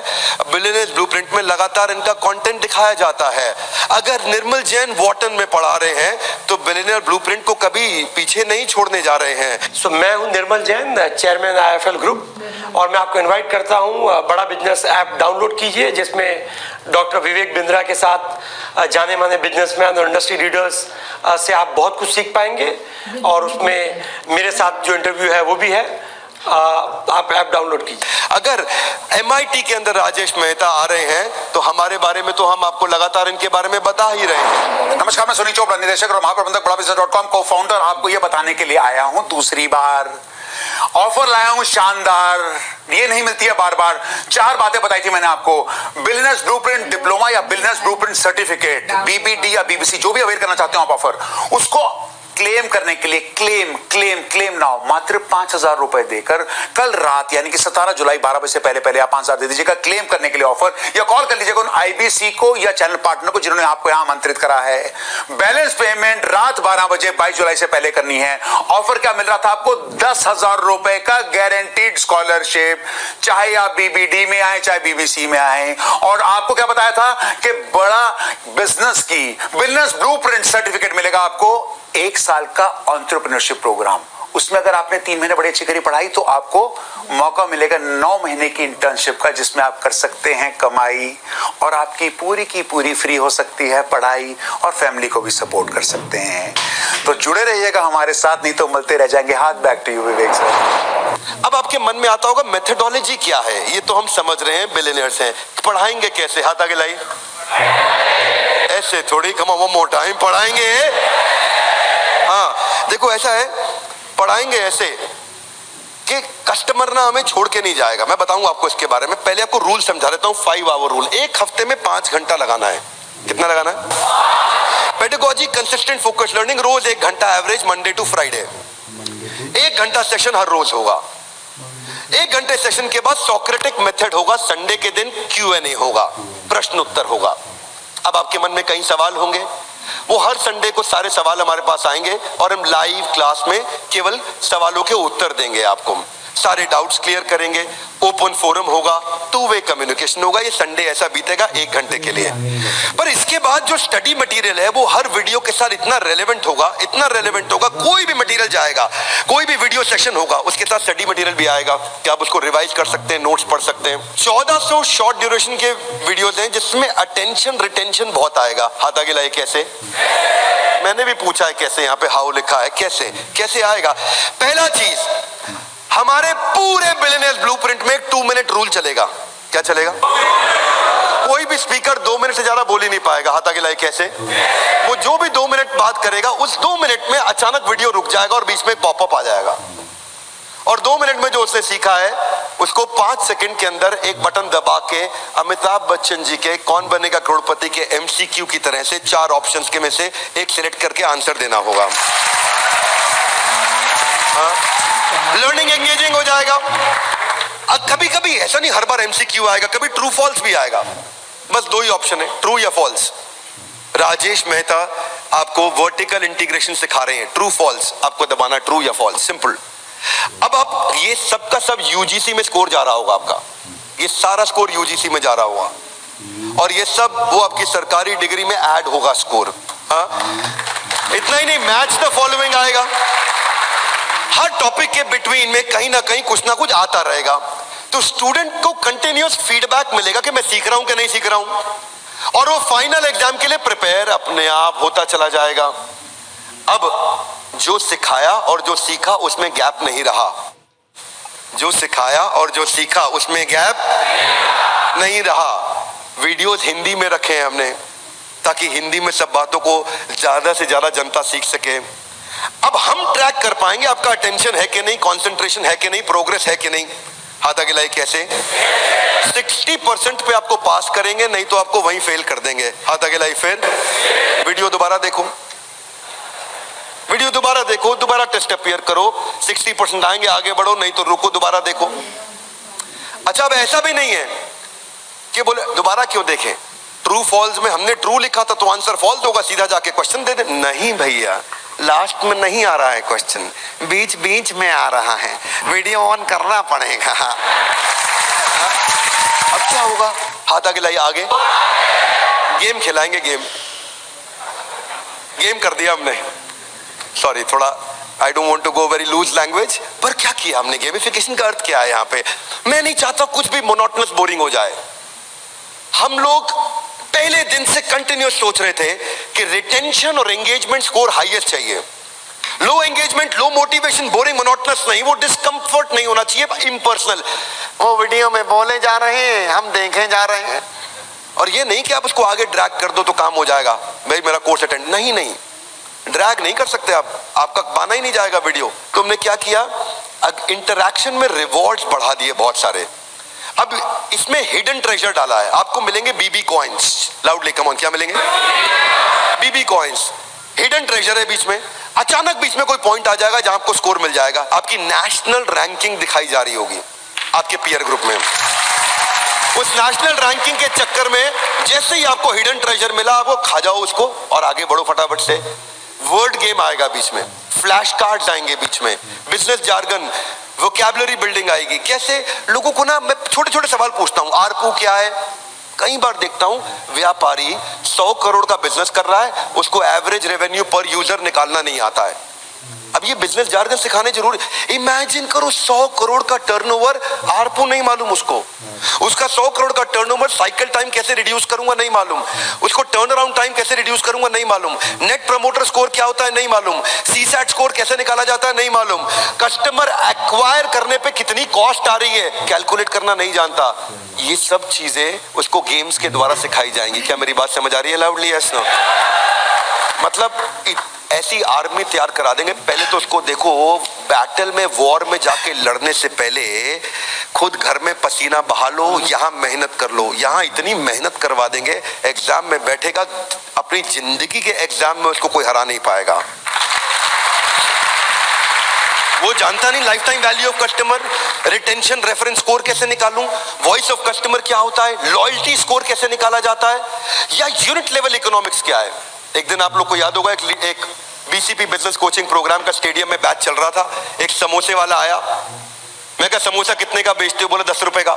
बिलियनियर्स ब्लूप्रिंट में लगातार इनका कंटेंट दिखाया जाता है। अगर निर्मल जैन वॉटन में पढ़ा रहे हैं तो बिलियनियर ब्लूप्रिंट को कभी पीछे नहीं छोड़ने जा रहे हैं। मैं हूं Nirmal Jain, chairman IIFL group, और मैं आपको इनवाइट करता हूं, बड़ा बिजनेस ऐप डाउनलोड कीजिए, जिसमें डॉक्टर विवेक बिंद्रा के साथ जाने माने बिजनेसमैन और इंडस्ट्री लीडर्स से आप बहुत कुछ सीख पाएंगे, और उसमें मेरे साथ जो इंटरव्यू है वो भी है। आप ऐप डाउनलोड कीजिए। अगर MIT के अंदर राजेश मेहता आ रहे हैं तो हमारे बारे में तो हम आपको लगातार इनके बारे में बता ही रहे हैं। नमस्कार, मैं सुनील चोपड़ा, निदेशक और महाप्रबंधक badabusiness.com को फाउंडर, आपको यह बताने के लिए आया हूं दूसरी बार। ऑफर लाया हूं शानदार, ये नहीं मिलती है बार बार। 4 बातें बताई थी मैंने आपको। बिलियनियर्स ब्लूप्रिंट डिप्लोमा या बिलियनियर्स ब्लूप्रिंट सर्टिफिकेट, BBD या BBC, जो भी अवेयर करना चाहते हो आप ऑफर, उसको क्लेम करने के लिए क्लेम नाउ मात्र 5,000 रुपए देकर कल रात यानी कि 17 जुलाई 12 बजे से पहले आप 5,000 दे दीजिएगा क्लेम करने के लिए ऑफर, या कॉल कर लीजिएगा उन IBC को या चैनल पार्टनर को जिन्होंने आपको यहां आमंत्रित करा है। बैलेंस पेमेंट रात 12 बजे 22 जुलाई से पहले करनी है। ऑफर क्या मिल रहा था आपको? 10,000 रुपए का गारंटीड स्कॉलरशिप, चाहे आप BBD में आए चाहे BBC में आए। और आपको क्या बताया था कि बड़ा बिजनेस की बिलियनियर्स ब्लूप्रिंट सर्टिफिकेट मिलेगा आपको, 1 साल का एंटरप्रेन्योरशिप प्रोग्राम, उसमें अगर आपने 3 महीने बड़ी अच्छी करी पढ़ाई तो आपको मौका मिलेगा 9 महीने की इंटर्नशिप का, जिसमें आप कर सकते हैं कमाई और आपकी पूरी की पूरी फ्री हो सकती है पढ़ाई और फैमिली को भी सपोर्ट कर सकते हैं। तो जुड़े रहिएगा हमारे साथ, नहीं तो मिलते रह जाएंगे। हाथ back to you Vivek sir. अब आपके मन में आता होगा मेथोडोलॉजी क्या है, ये तो हम समझ रहे हैं, बिलियनियर्स हैं, पढ़ाएंगे कैसे? हाथ आगे लाइए। ऐसे थोड़ी कम वो मोटा ही पढ़ाएंगे। हाँ देखो ऐसा है, पढ़ाएंगे ऐसे कि कस्टमर ना हमें छोड़ के नहीं जाएगा। मैं बताऊंगा आपको इसके बारे में, पहले आपको रूल समझा देता हूं। 5 आवर रूल, एक हफ्ते में 5 घंटा लगाना है। कितना लगाना है? पेडागोजी, कंसिस्टेंट फोकस लर्निंग, रोज 1 घंटा एवरेज, मंडे टू फ्राइडे। 1 घंटा सेशन हर रोज होगा। 1 घंटे सेशन के बाद सॉक्रेटिक मेथड होगा, संडे के दिन Q&A होगा, प्रश्न उत्तर होगा। अब आपके मन में कई सवाल होंगे, वो हर संडे को सारे सवाल हमारे पास आएंगे और हम लाइव क्लास में केवल सवालों के उत्तर देंगे आपको, सारे डाउट्स क्लियर करेंगे, ओपन फोरम होगा, 2 वे कम्युनिकेशन होगा। ये संडे ऐसा बीतेगा 1 घंटे के लिए। पर इसके बाद जो स्टडी मटेरियल है वो हर वीडियो के साथ इतना रेलेवेंट होगा, इतना रेलेवेंट होगा, कोई भी मटेरियल जाएगा, कोई भी वीडियो सेशन होगा, उसके साथ स्टडी मटेरियल भी आएगा कि आप उसको रिवाइज कर सकते हैं, नोट्स पढ़ सकते हैं। 1400 शॉर्ट ड्यूरेशन के वीडियोज हैं जिसमें अटेंशन रिटेंशन बहुत आएगा। हाथ आगे लाइए। कैसे? मैंने भी पूछा है कैसे, यहाँ पे हाउ लिखा है, कैसे कैसे आएगा? पहला चीज, हमारे पूरे बिलियनियर्स ब्लूप्रिंट में एक 2 मिनट रूल चलेगा। क्या चलेगा? कोई भी स्पीकर 2 मिनट से ज्यादा बोल ही नहीं पाएगा। हाथ आगे लाइए। कैसे? वो जो भी 2 मिनट बात करेगा उस 2 मिनट में अचानक वीडियो रुक जाएगा और बीच में पॉपअप आ जाएगा, और 2 मिनट में जो उसने सीखा है उसको 5 सेकंड के अंदर एक बटन दबा के अमिताभ बच्चन जी के कौन बनेगा करोड़पति के MCQ की तरह से 4 ऑप्शंस के में से एक सिलेक्ट करके आंसर देना होगा। लर्निंग एंगेजिंग हो जाएगा। अब कभी कभी ऐसा नहीं हर बार MCQ आएगा, कभी ट्रू फॉल्स भी आएगा। बस 2 ही ऑप्शन है, ट्रू या फॉल्स। राजेश मेहता आपको वर्टिकल इंटीग्रेशन सिखा रहे हैं, ट्रू फॉल्स आपको दबाना, ट्रू या फॉल्स, सिंपल। अब आप ये सबका सब UGC में स्कोर जा रहा होगा आपका, ये सारा स्कोर UGC में जा रहा होगा, और ये सब वो आपकी सरकारी डिग्री में ऐड होगा स्कोर। हाँ, इतना ही नहीं, मैच द फॉलोइंग आएगा। हर टॉपिक के बिटवीन में कहीं ना कहीं कुछ ना कुछ आता रहेगा, तो स्टूडेंट को कंटिन्यूअस फीडबैक मिलेगा कि मैं सीख रहा हूं कि नहीं सीख रहा हूं, और वो फाइनल एग्जाम के लिए प्रिपेयर अपने आप होता चला जाएगा। अब जो सिखाया और जो सीखा उसमें गैप नहीं रहा, जो सिखाया और जो सीखा उसमें गैप नहीं रहा। वीडियोस हिंदी में रखे हैं हमने ताकि हिंदी में सब बातों को ज्यादा से ज्यादा जनता सीख सके। अब हम ट्रैक कर पाएंगे आपका अटेंशन है कि नहीं, कंसंट्रेशन है कि नहीं, प्रोग्रेस है कि नहीं। हाथ आगे लाइए। कैसे? 60% पे आपको पास करेंगे, नहीं तो आपको वहीं फेल कर देंगे। हाथ आगे लाइए। फिर वीडियो दोबारा देखो, वीडियो दोबारा देखो, दोबारा टेस्ट अपीयर करो, 60% आएंगे, आगे बढ़ो, नहीं तो रुको, दोबारा देखो। अच्छा, अब ऐसा भी नहीं है कि बोले दोबारा क्यों देखें, ट्रू फॉल्स में हमने ट्रू लिखा था तो आंसर फॉल्स होगा, सीधा जाके क्वेश्चन दे दे। नहीं भैया, लास्ट में नहीं आ रहा है क्वेश्चन, बीच बीच में आ रहा है, वीडियो ऑन करना पड़ेगा। अब क्या होगा? हाथ आगे लाइए। आगे गेम खिलाएंगे, गेम कर दिया हमने। सॉरी, थोड़ा I don't want to go very loose language, पर क्या किया हमने? गेमिफिकेशन का अर्थ क्या है यहाँ पे? मैं नहीं चाहता कुछ भी मोनोटोनस बोरिंग हो जाए। हम लोग पहले दिन से कंटिन्यूस सोच रहे थे कि रिटेंशन और एंगेजमेंट स्कोर हाईएस्ट चाहिए। Low engagement, low motivation, boring, monotonous नहीं, वो डिस्कंफर्ट नहीं होना चाहिए, इम्पर्सनल। वो वीडियो में बोले जा रहे हैं, हम देखे जा रहे हैं, और ये नहीं कि आप उसको आगे ड्रैग कर दो तो काम हो जाएगा, भाई मेरा कोर्स अटेंड। नहीं नहीं, ड्रैग नहीं कर सकते आप, आपका पाना ही नहीं जाएगा वीडियो। तो हमने क्या किया? इंटरैक्शन में रिवॉर्ड्स बढ़ा दिए बहुत सारे। अब इसमें हिडन ट्रेजर डाला है, आपको मिलेंगे BB coins. Loudly come on, क्या मिलेंगे? BB कॉइन्स, हिडन ट्रेजर है बीच में। अचानक बीच में कोई पॉइंट आ जाएगा जहां आपको स्कोर मिल जाएगा, आपकी नेशनल रैंकिंग दिखाई जा रही होगी आपके पीयर ग्रुप में। उस नेशनल रैंकिंग के चक्कर में जैसे ही आपको हिडन ट्रेजर मिला, आपको खा जाओ उसको और आगे बढ़ो फटाफट से। वर्ड गेम आएगा बीच में, फ्लैश कार्ड्स आएंगे बीच में, बिजनेस जार्गन, वोकैबुलरी बिल्डिंग आएगी। कैसे? लोगों को ना मैं छोटे छोटे सवाल पूछता हूँ, आरपू क्या है? कई बार देखता हूँ व्यापारी 100 करोड़ का बिजनेस कर रहा है, उसको एवरेज रेवेन्यू पर यूजर निकालना नहीं आता है। अब ये बिजनेस जार्गन सिखाने जरूरी। इमेजिन करो 100 करोड़ का टर्नओवर, आरपू नहीं मालूम उसको, उसका 100 करोड़ का टर्नओवर, साइकिल टाइम कैसे रिड्यूस करूंगा नहीं मालूम, उसको टर्न अराउंड टाइम कैसे रिड्यूस करूंगा नहीं मालूम, नेट प्रमोटर स्कोर क्या होता है नहीं मालूम, सीसैट स्कोर कैसे निकाला जाता है नहीं मालूम, कस्टमर एक्वायर करने पे कितनी कॉस्ट आ रही है कैलकुलेट करना नहीं जानता। ये सब चीजें उसको गेम्स के द्वारा सिखाई जाएंगी। क्या मेरी बात समझ आ रही है लाउडली? Yes no? मतलब ऐसी आर्मी तैयार करा देंगे। पहले तो उसको देखो, बैटल में, वॉर में जाके लड़ने से पहले खुद घर में पसीना बहा लो, यहाँ मेहनत कर लो, यहाँ इतनी मेहनत करवा देंगे, एग्जाम में बैठेगा, अपनी जिंदगी के एग्जाम में उसको कोई हरा नहीं पाएगा। वो जानता नहीं life time value of customer, retention reference score कैसे निकालूं, वॉइस ऑफ कस्टमर क्या होता है, लॉयल्टी स्कोर कैसे निकाला जाता है, या यूनिट लेवल इकोनॉमिक्स क्या है। एक दिन आप लोग को याद होगा एक बीसीपी बिजनेस कोचिंग प्रोग्राम का स्टेडियम में बैच चल रहा था, एक समोसे वाला आया, मैं कहा समोसा कितने का बेचते हो? बोले 10 रुपए का।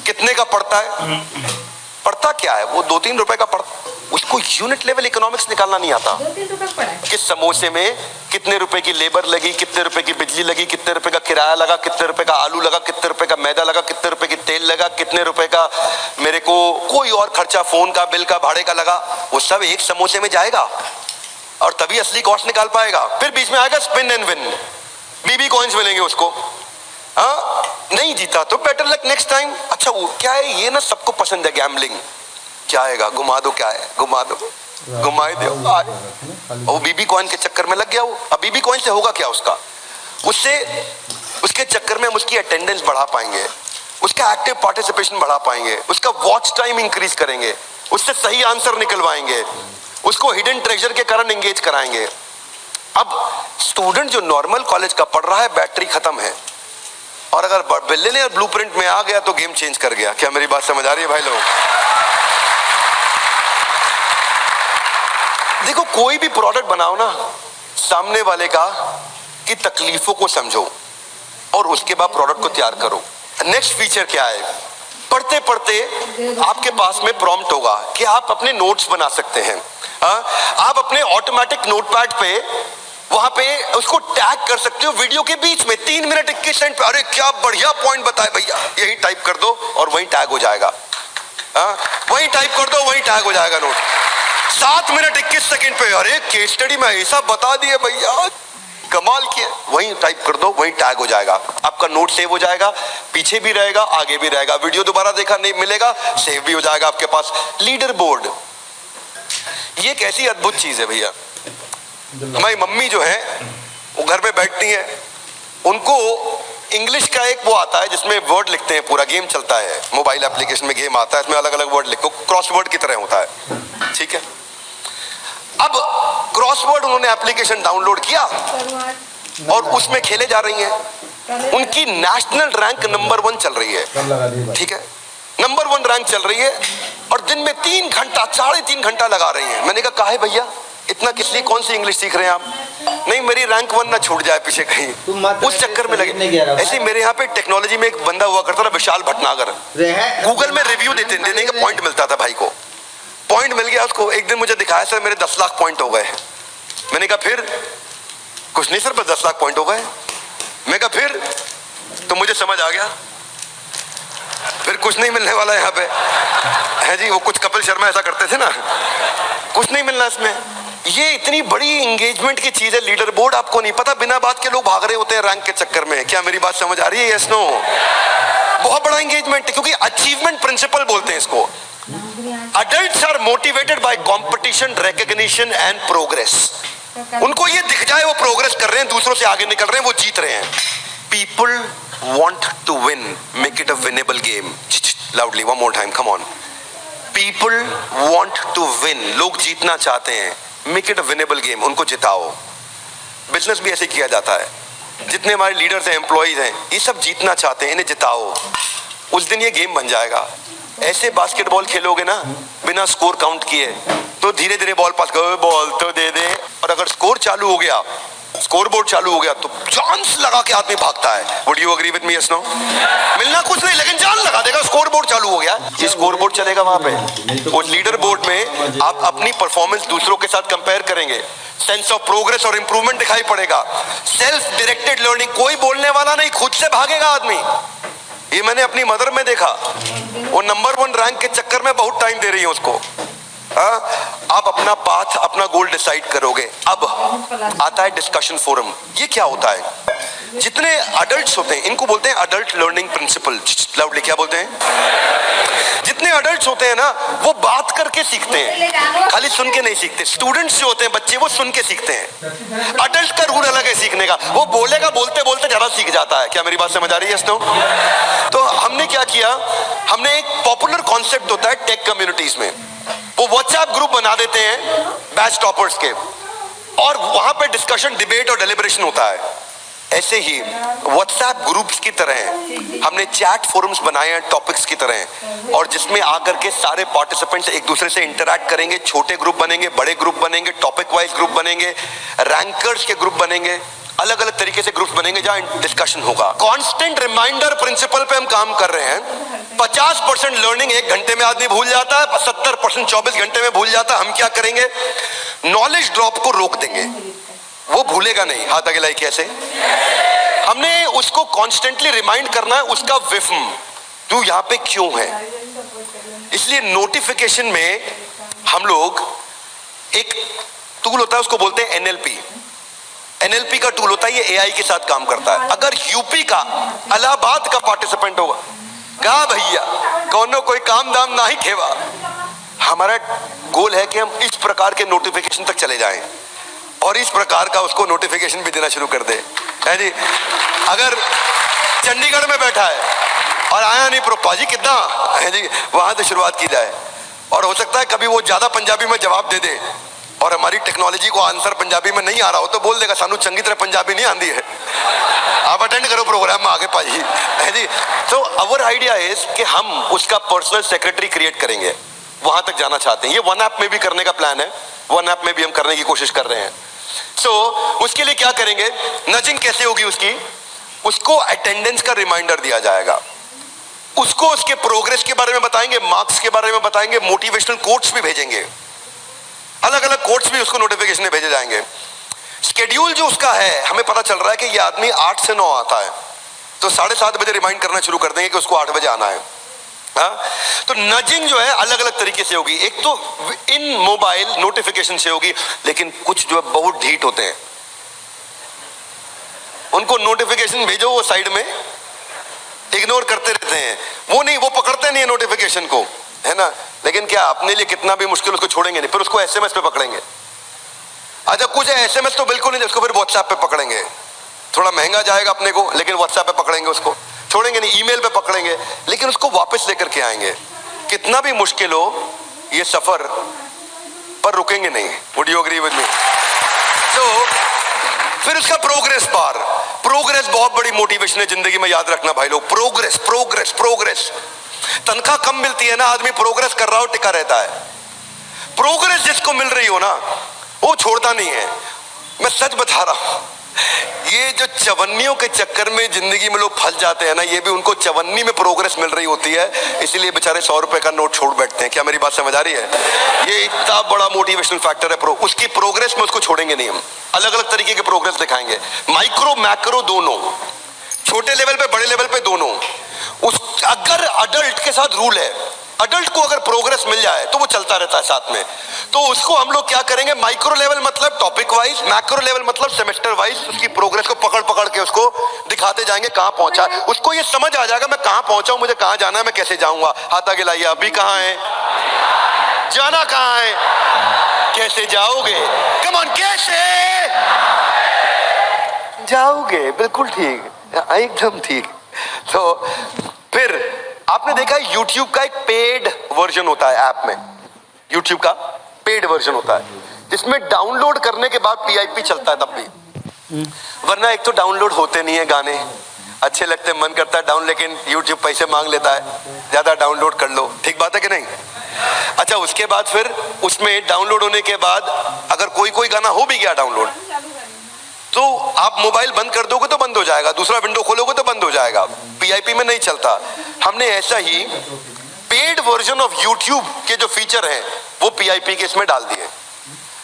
कितने का पड़ता है? पड़ता क्या है? वो 2-3 रुपए का पड़ता। उसको यूनिट लेवल इकोनॉमिक्स निकालना नहीं आता कि समोसे में कितने रुपए की लेबर लगी, कितने रुपए की बिजली लगी, कितने रुपए का किराया लगा, कितने रुपए का आलू लगा, कितने रुपए का मैदा लगा, कितने रुपए की तेल लगा, कितने रुपए का मेरे को कोई और खर्चा, फोन का बिल का, भाड़े का लगा। वो सब एक समोसे में जाएगा और तभी असली कॉस्ट निकाल पाएगा। फिर बीच में आएगा spin and win, BB coins मिलेंगे उसको। हाँ, नहीं जीता तो बेटर लक नेक्स्ट टाइम। अच्छा वो क्या है, ये ना सबको पसंद है गैम्बलिंग। क्या आएगा? घुमा दो, क्या है? घुमा दो, घुमाए दो। वो बीबी कॉइन के चक्कर में लग गया वो। अब बीबी कॉइन से होगा क्या उसका? उससे उसके चक्कर में हम उसकी अटेंडेंस बढ़ा पाएंगे, उसका एक्टिव पार्टिसिपेशन बढ़ा पाएंगे, उसका वॉच टाइम इंक्रीज करेंगे, उससे सही आंसर निकलवाएंगे, उसको हिडन ट्रेजर के कारण एंगेज कराएंगे। अब स्टूडेंट जो नॉर्मल कॉलेज का पढ़ रहा है, बैटरी खत्म है, और अगर बिलियनियर ब्लूप्रिंट में आ गया तो गेम चेंज कर गया। क्या मेरी बात समझ आ रही है भाई लोग? देखो, कोई भी प्रोडक्ट बनाओ ना, सामने वाले का की तकलीफों को समझो और उसके बाद प्रोडक्ट को तैयार करो। नेक्स्ट फीचर क्या है? पढ़ते पढ़ते आपके पास में प्रॉम्प्ट होगा कि आप अपने नोट्स बना सकते हैं। आप अपने ऑटोमेटिक नोटपैड पे वहां पे उसको टैग कर सकते हो वीडियो के बीच में 3 मिनट 21 सेकंड पे। अरे क्या बढ़िया पॉइंट बताए भैया, यही टाइप कर दो और वही टैग हो जाएगा। वही टाइप कर दो, वही टैग हो जाएगा नोट। 7 मिनट 21 सेकंड पे, अरे केस स्टडी में ऐसा बता दिए भैया, कमाल किया, वही टाइप कर दो, वही टैग हो जाएगा। आपका नोट सेव हो जाएगा, पीछे भी रहेगा, आगे भी रहेगा, वीडियो दोबारा देखा नहीं मिलेगा, सेव भी हो जाएगा आपके पास। लीडर बोर्ड, ये एक ऐसी अद्भुत चीज है भैया। हमारी मम्मी जो है वो घर में बैठती है, उनको इंग्लिश का एक वो आता है जिसमें वर्ड लिखते हैं, पूरा गेम चलता है, मोबाइल एप्लीकेशन में गेम आता है, इसमें अलग अलग वर्ड लिखो, क्रॉसवर्ड की तरह होता है, ठीक है। अब क्रॉसवर्ड उन्होंने एप्लीकेशन डाउनलोड किया और उसमें खेले जा रही हैं। उनकी नेशनल रैंक नंबर 1 चल रही है, ठीक है, नंबर 1 रैंक चल रही है, और दिन में 3 घंटा 3.5 घंटा लगा रही हैं। मैंने कहा काहे भैया इतना किस लिए, कौन सी इंग्लिश सीख रहे हैं आप? नहीं, मेरी रैंक 1 ना छूट जाए पीछे कहीं, उस चक्कर में लगे। ऐसे मेरे यहाँ पे टेक्नोलॉजी में एक बंदा हुआ करता था, विशाल भटनागर, गूगल में रिव्यू देने का पॉइंट मिलता था भाई को, पॉइंट मिल गया उसको। एक दिन मुझे दिखाया, सर मेरे 10 लाख पॉइंट हो गए। मैंने कहा फिर? कुछ नहीं सर, बस 10 लाख पॉइंट हो गए। मैं कहा फिर? तो मुझे समझ आ गया फिर कुछ नहीं मिलने वाला यहाँ पे है जी। वो कुछ कपिल शर्मा ऐसा करते थे ना, कुछ नहीं मिलना इसमें। ये इतनी बड़ी एंगेजमेंट की चीज है लीडर बोर्ड, आपको नहीं पता, बिना बात के लोग भाग रहे होते हैं रैंक के चक्कर में। क्या मेरी बात समझ आ रही है? Yes no? बहुत बड़ा एंगेजमेंट है, क्योंकि अचीवमेंट प्रिंसिपल बोलते हैं इसको। Adults are motivated by competition, recognition and progress. उनको ये दिख जाए वो प्रोग्रेस कर रहे हैं, दूसरों से आगे निकल रहे हैं, वो जीत रहे हैं। People want to win, make it a winnable game. Loudly, one more time, come on. People want to win. लोग जीतना चाहते हैं, make it a winnable game. उनको जिताओ। बिजनेस भी ऐसे किया जाता है। जितने हमारे लीडर्स हैं, एम्प्लॉइज हैं, ये सब जीतना चाहते हैं, इन्हें जिताओ। उस दिन ये गेम बन जाएगा। ऐसे बास्केटबॉल खेलोगे ना बिना स्कोर काउंट किए, तो धीरे धीरे बॉल पास करो, बॉल तो दे दे, और अगर स्कोर चालू हो गया स्कोर बोर्ड चालू हो गया तो चांस लगा के आदमी भागता है। Would you agree with me? Yes no? मिलना कुछ नहीं लेकिन जान लगा देगा। स्कोर बोर्ड चालू हो गया, ये स्कोर बोर्ड चलेगा वहां पे। वो लीडर बोर्ड में आप अपनी परफॉर्मेंस दूसरों के साथ कंपेयर करेंगे, सेंस ऑफ प्रोग्रेस और इंप्रूवमेंट दिखाई पड़ेगा। सेल्फ डायरेक्टेड लर्निंग, कोई बोलने वाला नहीं, खुद से भागेगा आदमी। ये मैंने अपनी मदर में देखा, वो नंबर 1 रैंक के चक्कर में बहुत टाइम दे रही है उसको। आप अपना पाथ, अपना गोल डिसाइड करोगे। अब आता है डिस्कशन फोरम। ये क्या होता है? जितने अडल्ट्स होते हैं इनको बोलते हैं अडल्ट लर्निंग प्रिंसिपल। लाउडली क्या बोलते हैं? जितने अडल्ट्स होते हैं ना वो बात करके सीखते हैं, खाली सुन के नहीं सीखते। स्टूडेंट्स जो होते हैं बच्चे वो सुन के सीखते हैं। अडल्ट का रूल अलग है सीखने का, वो बोलेगा, बोलते बोलते ज्यादा सीख जाता है। क्या मेरी बात समझ आ रही है? तो हमने क्या किया, हमने एक पॉपुलर कॉन्सेप्ट होता है टेक कम्युनिटीज में, वो व्हाट्सएप ग्रुप बना देते हैं बैच टॉपर्स के, और वहां पे डिस्कशन, डिबेट और डेलिब्रेशन होता है। ऐसे ही व्हाट्सएप ग्रुप्स की तरह हमने चैट फोरम्स बनाए हैं टॉपिक्स की तरह, और जिसमें आकर के सारे पार्टिसिपेंट्स एक दूसरे से इंटरैक्ट करेंगे। छोटे ग्रुप बनेंगे, बड़े ग्रुप बनेंगे, टॉपिक वाइज ग्रुप बनेंगे, रैंकर्स के ग्रुप बनेंगे, अलग अलग तरीके से ग्रुप्स बनेंगे जहां डिस्कशन होगा। कांस्टेंट रिमाइंडर प्रिंसिपल पे हम काम कर रहे हैं। 50% लर्निंग 1 घंटे में आदमी भूल जाता है, 70% 24 घंटे में भूल जाता है। हम क्या करेंगे? नॉलेज ड्रॉप को रोक देंगे, वो भूलेगा नहीं। हाथ आगे लाई कैसे? हमने उसको कॉन्स्टेंटली रिमाइंड करना है उसका विफ्म, तू यहां पे क्यों है। इसलिए नोटिफिकेशन में हम लोग एक टूल होता है उसको बोलते हैं एनएलपी। एनएलपी का टूल होता है, ये एआई के साथ काम करता है। अगर यूपी का, इलाहाबाद का पार्टिसिपेंट होगा, कहा भैया कौनो कोई काम दाम ना ही खेवा, हमारा गोल है कि हम इस प्रकार के नोटिफिकेशन तक चले जाएं और इस प्रकार का उसको नोटिफिकेशन भी देना शुरू कर दे। है जी? अगर चंडीगढ़ में बैठा है और आया नहीं प्रोपा जी कितना है जी, वहां से शुरुआत की जाए। और हो सकता है कभी वो ज्यादा पंजाबी में जवाब दे दे और हमारी टेक्नोलॉजी को आंसर पंजाबी में नहीं आ रहा हो तो बोल देगा सानू चंगी तरह पंजाबी नहीं आती है, आप अटेंड करो प्रोग्राम में आगे पाजी। है जी? तो अवर आइडिया इज कि हम उसका पर्सनल सेक्रेटरी क्रिएट करेंगे, वहां तक जाना चाहते हैं। ये वन ऐप में भी करने का प्लान है, वन ऐप में भी हम करने की कोशिश कर रहे हैं। उसके लिए क्या करेंगे? नजिंग कैसे होगी उसकी? उसको अटेंडेंस का रिमाइंडर दिया जाएगा, उसको उसके प्रोग्रेस के बारे में बताएंगे, मार्क्स के बारे में बताएंगे, मोटिवेशनल कोट्स भी भेजेंगे, अलग अलग कोट्स भी उसको नोटिफिकेशन में भेजे जाएंगे। स्केड्यूल जो उसका है, हमें पता चल रहा है कि ये आदमी 8 से 9 आता है, तो 7:30 बजे रिमाइंड करना शुरू कर देंगे कि उसको 8 बजे आना है। तो नजिंग जो है अलग अलग तरीके से होगी। एक तो इन मोबाइल नोटिफिकेशन से होगी, लेकिन कुछ जो है बहुत ढीठ होते हैं, उनको नोटिफिकेशन भेजो वो साइड में इग्नोर करते रहते हैं, वो नहीं, वो पकड़ते नहीं है नोटिफिकेशन को, है ना। लेकिन क्या अपने लिए कितना भी मुश्किल उसको छोड़ेंगे नहीं, फिर उसको एसएमएस पे पकड़ेंगे। अच्छा कुछ है एसएमएस तो बिल्कुल नहीं, उसको फिर व्हाट्सएप पे पकड़ेंगे, थोड़ा महंगा जाएगा अपने को, लेकिन व्हाट्सएप पे पकड़ेंगे, उसको छोड़ेंगे नहीं, ईमेल पे पकड़ेंगे, लेकिन उसको वापस लेकर के आएंगे। कितना भी मुश्किल हो ये सफर, पर रुकेंगे नहीं। Would you agree with me? तो फिर उसका प्रोग्रेस बार, प्रोग्रेस बहुत बड़ी मोटिवेशन है जिंदगी में, याद रखना भाई लोग। Progress progress progress. तनख्वाह कम मिलती है ना, आदमी प्रोग्रेस कर रहा हो टिका रहता है। प्रोग्रेस जिसको मिल रही हो ना वो छोड़ता नहीं है। मैं सच बता रहा हूं, ये जो चवन्नियों के चक्कर में जिंदगी में लोग फंस जाते हैं ना, ये भी उनको चवन्नी में प्रोग्रेस मिल रही होती है, इसीलिए बेचारे 100 रुपए का नोट छोड़ बैठते हैं। क्या मेरी बात समझ आ रही है? ये इतना बड़ा मोटिवेशनल फैक्टर है। उसकी प्रोग्रेस में उसको छोड़ेंगे नहीं हम, अलग अलग तरीके के प्रोग्रेस दिखाएंगे, माइक्रो मैक्रो दोनों, छोटे लेवल पे बड़े लेवल पे दोनों। अगर अडल्ट के साथ रूल है, अडल्ट को अगर प्रोग्रेस मिल जाए तो वो चलता रहता है साथ में, तो उसको हम लोग क्या करेंगे? माइक्रो लेवल मतलब टॉपिक वाइज, मैक्रो लेवल मतलब सेमेस्टर वाइज उसकी प्रोग्रेस को पकड़ पकड़ के उसको दिखाते जाएंगे कहां पहुंचा। उसको ये समझ आ जाएगा मैं कहां पहुंचा हूं, मुझे कहां जाना है, मैं कैसे जाऊंगा। हाथ आगे लाइए, अभी कहां है, जाना कहां है, कैसे जाओगे, कम ऑन, कैसे जाओगे, बिल्कुल ठीक, एकदम ठीक। तो फिर आपने देखा YouTube का एक पेड वर्जन होता है, ऐप में YouTube का पेड वर्जन होता है जिसमें डाउनलोड करने के बाद PIP चलता है तब भी, वरना एक तो डाउनलोड होते नहीं है गाने, अच्छे लगते, मन करता है डाउन, लेकिन YouTube पैसे मांग लेता है, ज्यादा डाउनलोड कर लो, ठीक बात है कि नहीं। अच्छा उसके बाद फिर उसमें डाउनलोड होने के बाद अगर कोई गाना हो भी गया डाउनलोड, तो आप मोबाइल बंद कर दोगे तो बंद हो जाएगा, दूसरा विंडो खोलोगे तो बंद हो जाएगा। पीआईपी में नहीं चलता। हमने ऐसा ही पेड वर्जन ऑफ यूट्यूब के जो फीचर हैं वो पीआईपी के इसमें डाल दिए।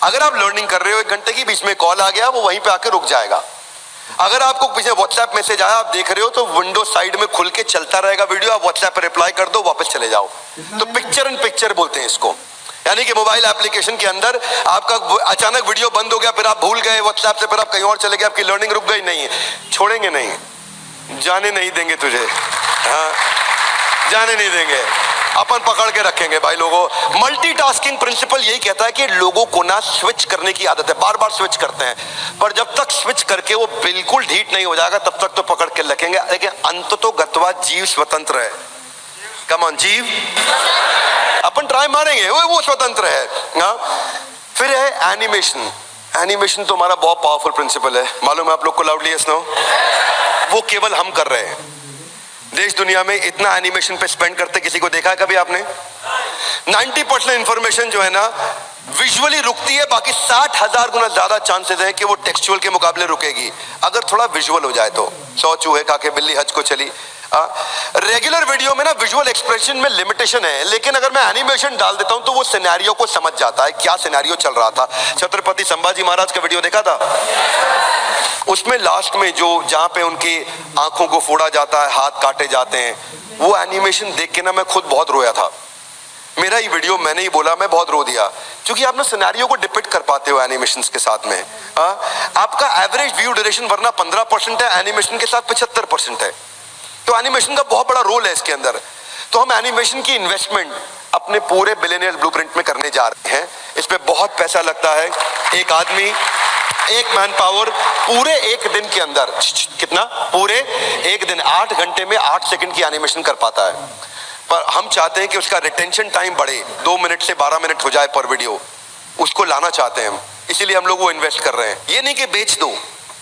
अगर आप लर्निंग कर रहे हो 1 घंटे की, बीच में कॉल आ गया, वो वहीं पे आके रुक जाएगा। अगर आपको पीछे व्हाट्सएप मैसेज आया, आप देख रहे हो, तो विंडो साइड में खुल के चलता रहेगा वीडियो, आप व्हाट्सएप पे रिप्लाई कर दो, वापस चले जाओ। तो पिक्चर इन पिक्चर बोलते हैं इसको। यानी कि मोबाइल एप्लीकेशन के अंदर आपका अचानक वीडियो बंद हो गया, फिर आप भूल गए व्हाट्सएप से, फिर आप कहीं और चले गए, आपकी लर्निंग रुक गई, नहीं, छोड़ेंगे नहीं, जाने नहीं देंगे तुझे, हाँ, जाने नहीं देंगे, अपन पकड़ के रखेंगे भाई लोगों। मल्टीटास्किंग प्रिंसिपल यही कहता है कि लोगों को ना स्विच करने की आदत है, बार बार स्विच करते हैं, पर जब तक स्विच करके वो बिल्कुल ढीठ नहीं हो जाएगा तब तक तो पकड़ के रखेंगे। लेकिन अंततोगत्वा जीव स्वतंत्र है। कम ऑन, जीव अपन ट्राई मारेंगे, वो स्वतंत्र है। फिर है एनिमेशन। एनिमेशन तो हमारा बहुत पावरफुल प्रिंसिपल है, मालूम है आप लोग को? Loudly yes no. वो केवल हम कर रहे हैं। देश दुनिया में इतना एनिमेशन पे स्पेंड करते किसी को देखा है कभी आपने? 90% इंफॉर्मेशन जो है ना विजुअली रुकती है, बाकी 60,000 गुना ज्यादा चांसेस है कि वो टेक्सचुअल के मुकाबले रुकेगी अगर थोड़ा विजुअल हो जाए तो। 100 चूहे खा के बिल्ली हज को चली। रेगुलर वीडियो में ना विजुअल एक्सप्रेशन में लिमिटेशन है, लेकिन अगर मैं एनिमेशन डाल देता हूं तो वो सिनेरियो को समझ जाता है, क्या सिनेरियो चल रहा था। छत्रपति संभाजी महाराज का वीडियो देखा था? उसमें लास्ट में जो जहां पे उनकी आंखों को फोड़ा जाता है, हाथ काटे जाते हैं, वो एनिमेशन देख के ना मैं खुद बहुत रोया था। मेरा ही वीडियो, मैंने ही बोला, मैं बहुत रो दिया, क्योंकि आप ना सिनेरियो को डिपिक्ट कर पाते हो एनिमेशंस के साथ में। आपका एवरेज व्यू ड्यूरेशन वरना 15% है, एनिमेशन के साथ 75% है। तो एनिमेशन का बहुत बड़ा रोल है इसके अंदर। तो हम एनिमेशन की इन्वेस्टमेंट अपने पूरे बिलियनियर ब्लूप्रिंट में करने जा रहे हैं। इस पे बहुत पैसा लगता है। एक आदमी, एक मैन पावर पूरे 1 दिन के अंदर, कितना? पूरे 1 दिन 8 घंटे में 8 सेकंड की एनिमेशन कर पाता है। पर हम चाहते हैं कि उसका रिटेंशन टाइम बढ़े, 2 मिनट से 12 मिनट हो जाए पर वीडियो, उसको लाना चाहते हैं हम, इसीलिए हम लोग वो इन्वेस्ट कर रहे हैं। ये नहीं कि बेच दो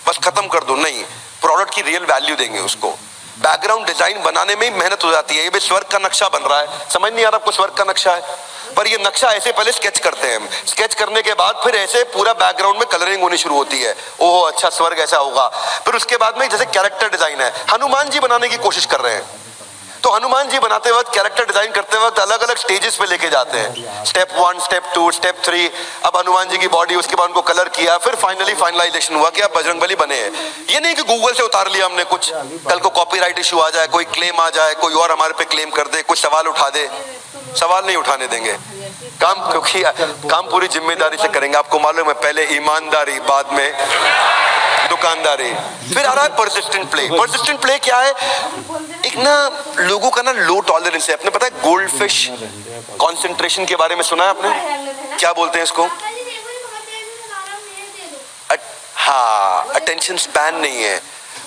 बस खत्म कर दो, नहीं, प्रोडक्ट की रियल वैल्यू देंगे उसको। बैकग्राउंड डिजाइन बनाने में ही मेहनत हो जाती है। ये भी स्वर्ग का नक्शा बन रहा है, समझ नहीं आ रहा आपको स्वर्ग का नक्शा है, पर ये नक्शा ऐसे पहले स्केच करते हैं हम, स्केच करने के बाद फिर ऐसे पूरा बैकग्राउंड में कलरिंग होनी शुरू होती है। ओह अच्छा, स्वर्ग ऐसा होगा। फिर उसके बाद में जैसे कैरेक्टर डिजाइन है, हनुमान जी बनाने की कोशिश कर रहे हैं, तो हनुमान जी बनाते वक्त, कैरेक्टर डिजाइन करते वक्त अलग अलग स्टेजेस पे लेके जाते हैं, स्टेप 1, स्टेप 2, स्टेप 3। अब हनुमान जी की बॉडी, उसके बाद उनको कलर किया, फिर फाइनली फाइनलाइजेशन हुआ कि अब बजरंगबली बने हैं। ये नहीं कि गूगल से उतार लिया हमने कुछ, कल को कॉपीराइट इशू आ जाए, कोई क्लेम आ जाए, कोई और हमारे पे क्लेम कर दे, कुछ सवाल उठा दे। सवाल नहीं उठाने देंगे काम, क्योंकि काम पूरी जिम्मेदारी से करेंगे। आपको मालूम है, पहले ईमानदारी, बाद में दुकानदारी, फिर आ रहा है परसिस्टेंट प्ले। परसिस्टेंट प्ले क्या है? एक ना लोगों का ना लो टॉलरेंस है। आपने पता है गोल्ड फिश कॉन्सेंट्रेशन के बारे में सुना है आपने? क्या बोलते हैं इसको? हाँ, अटेंशन स्पैन नहीं है।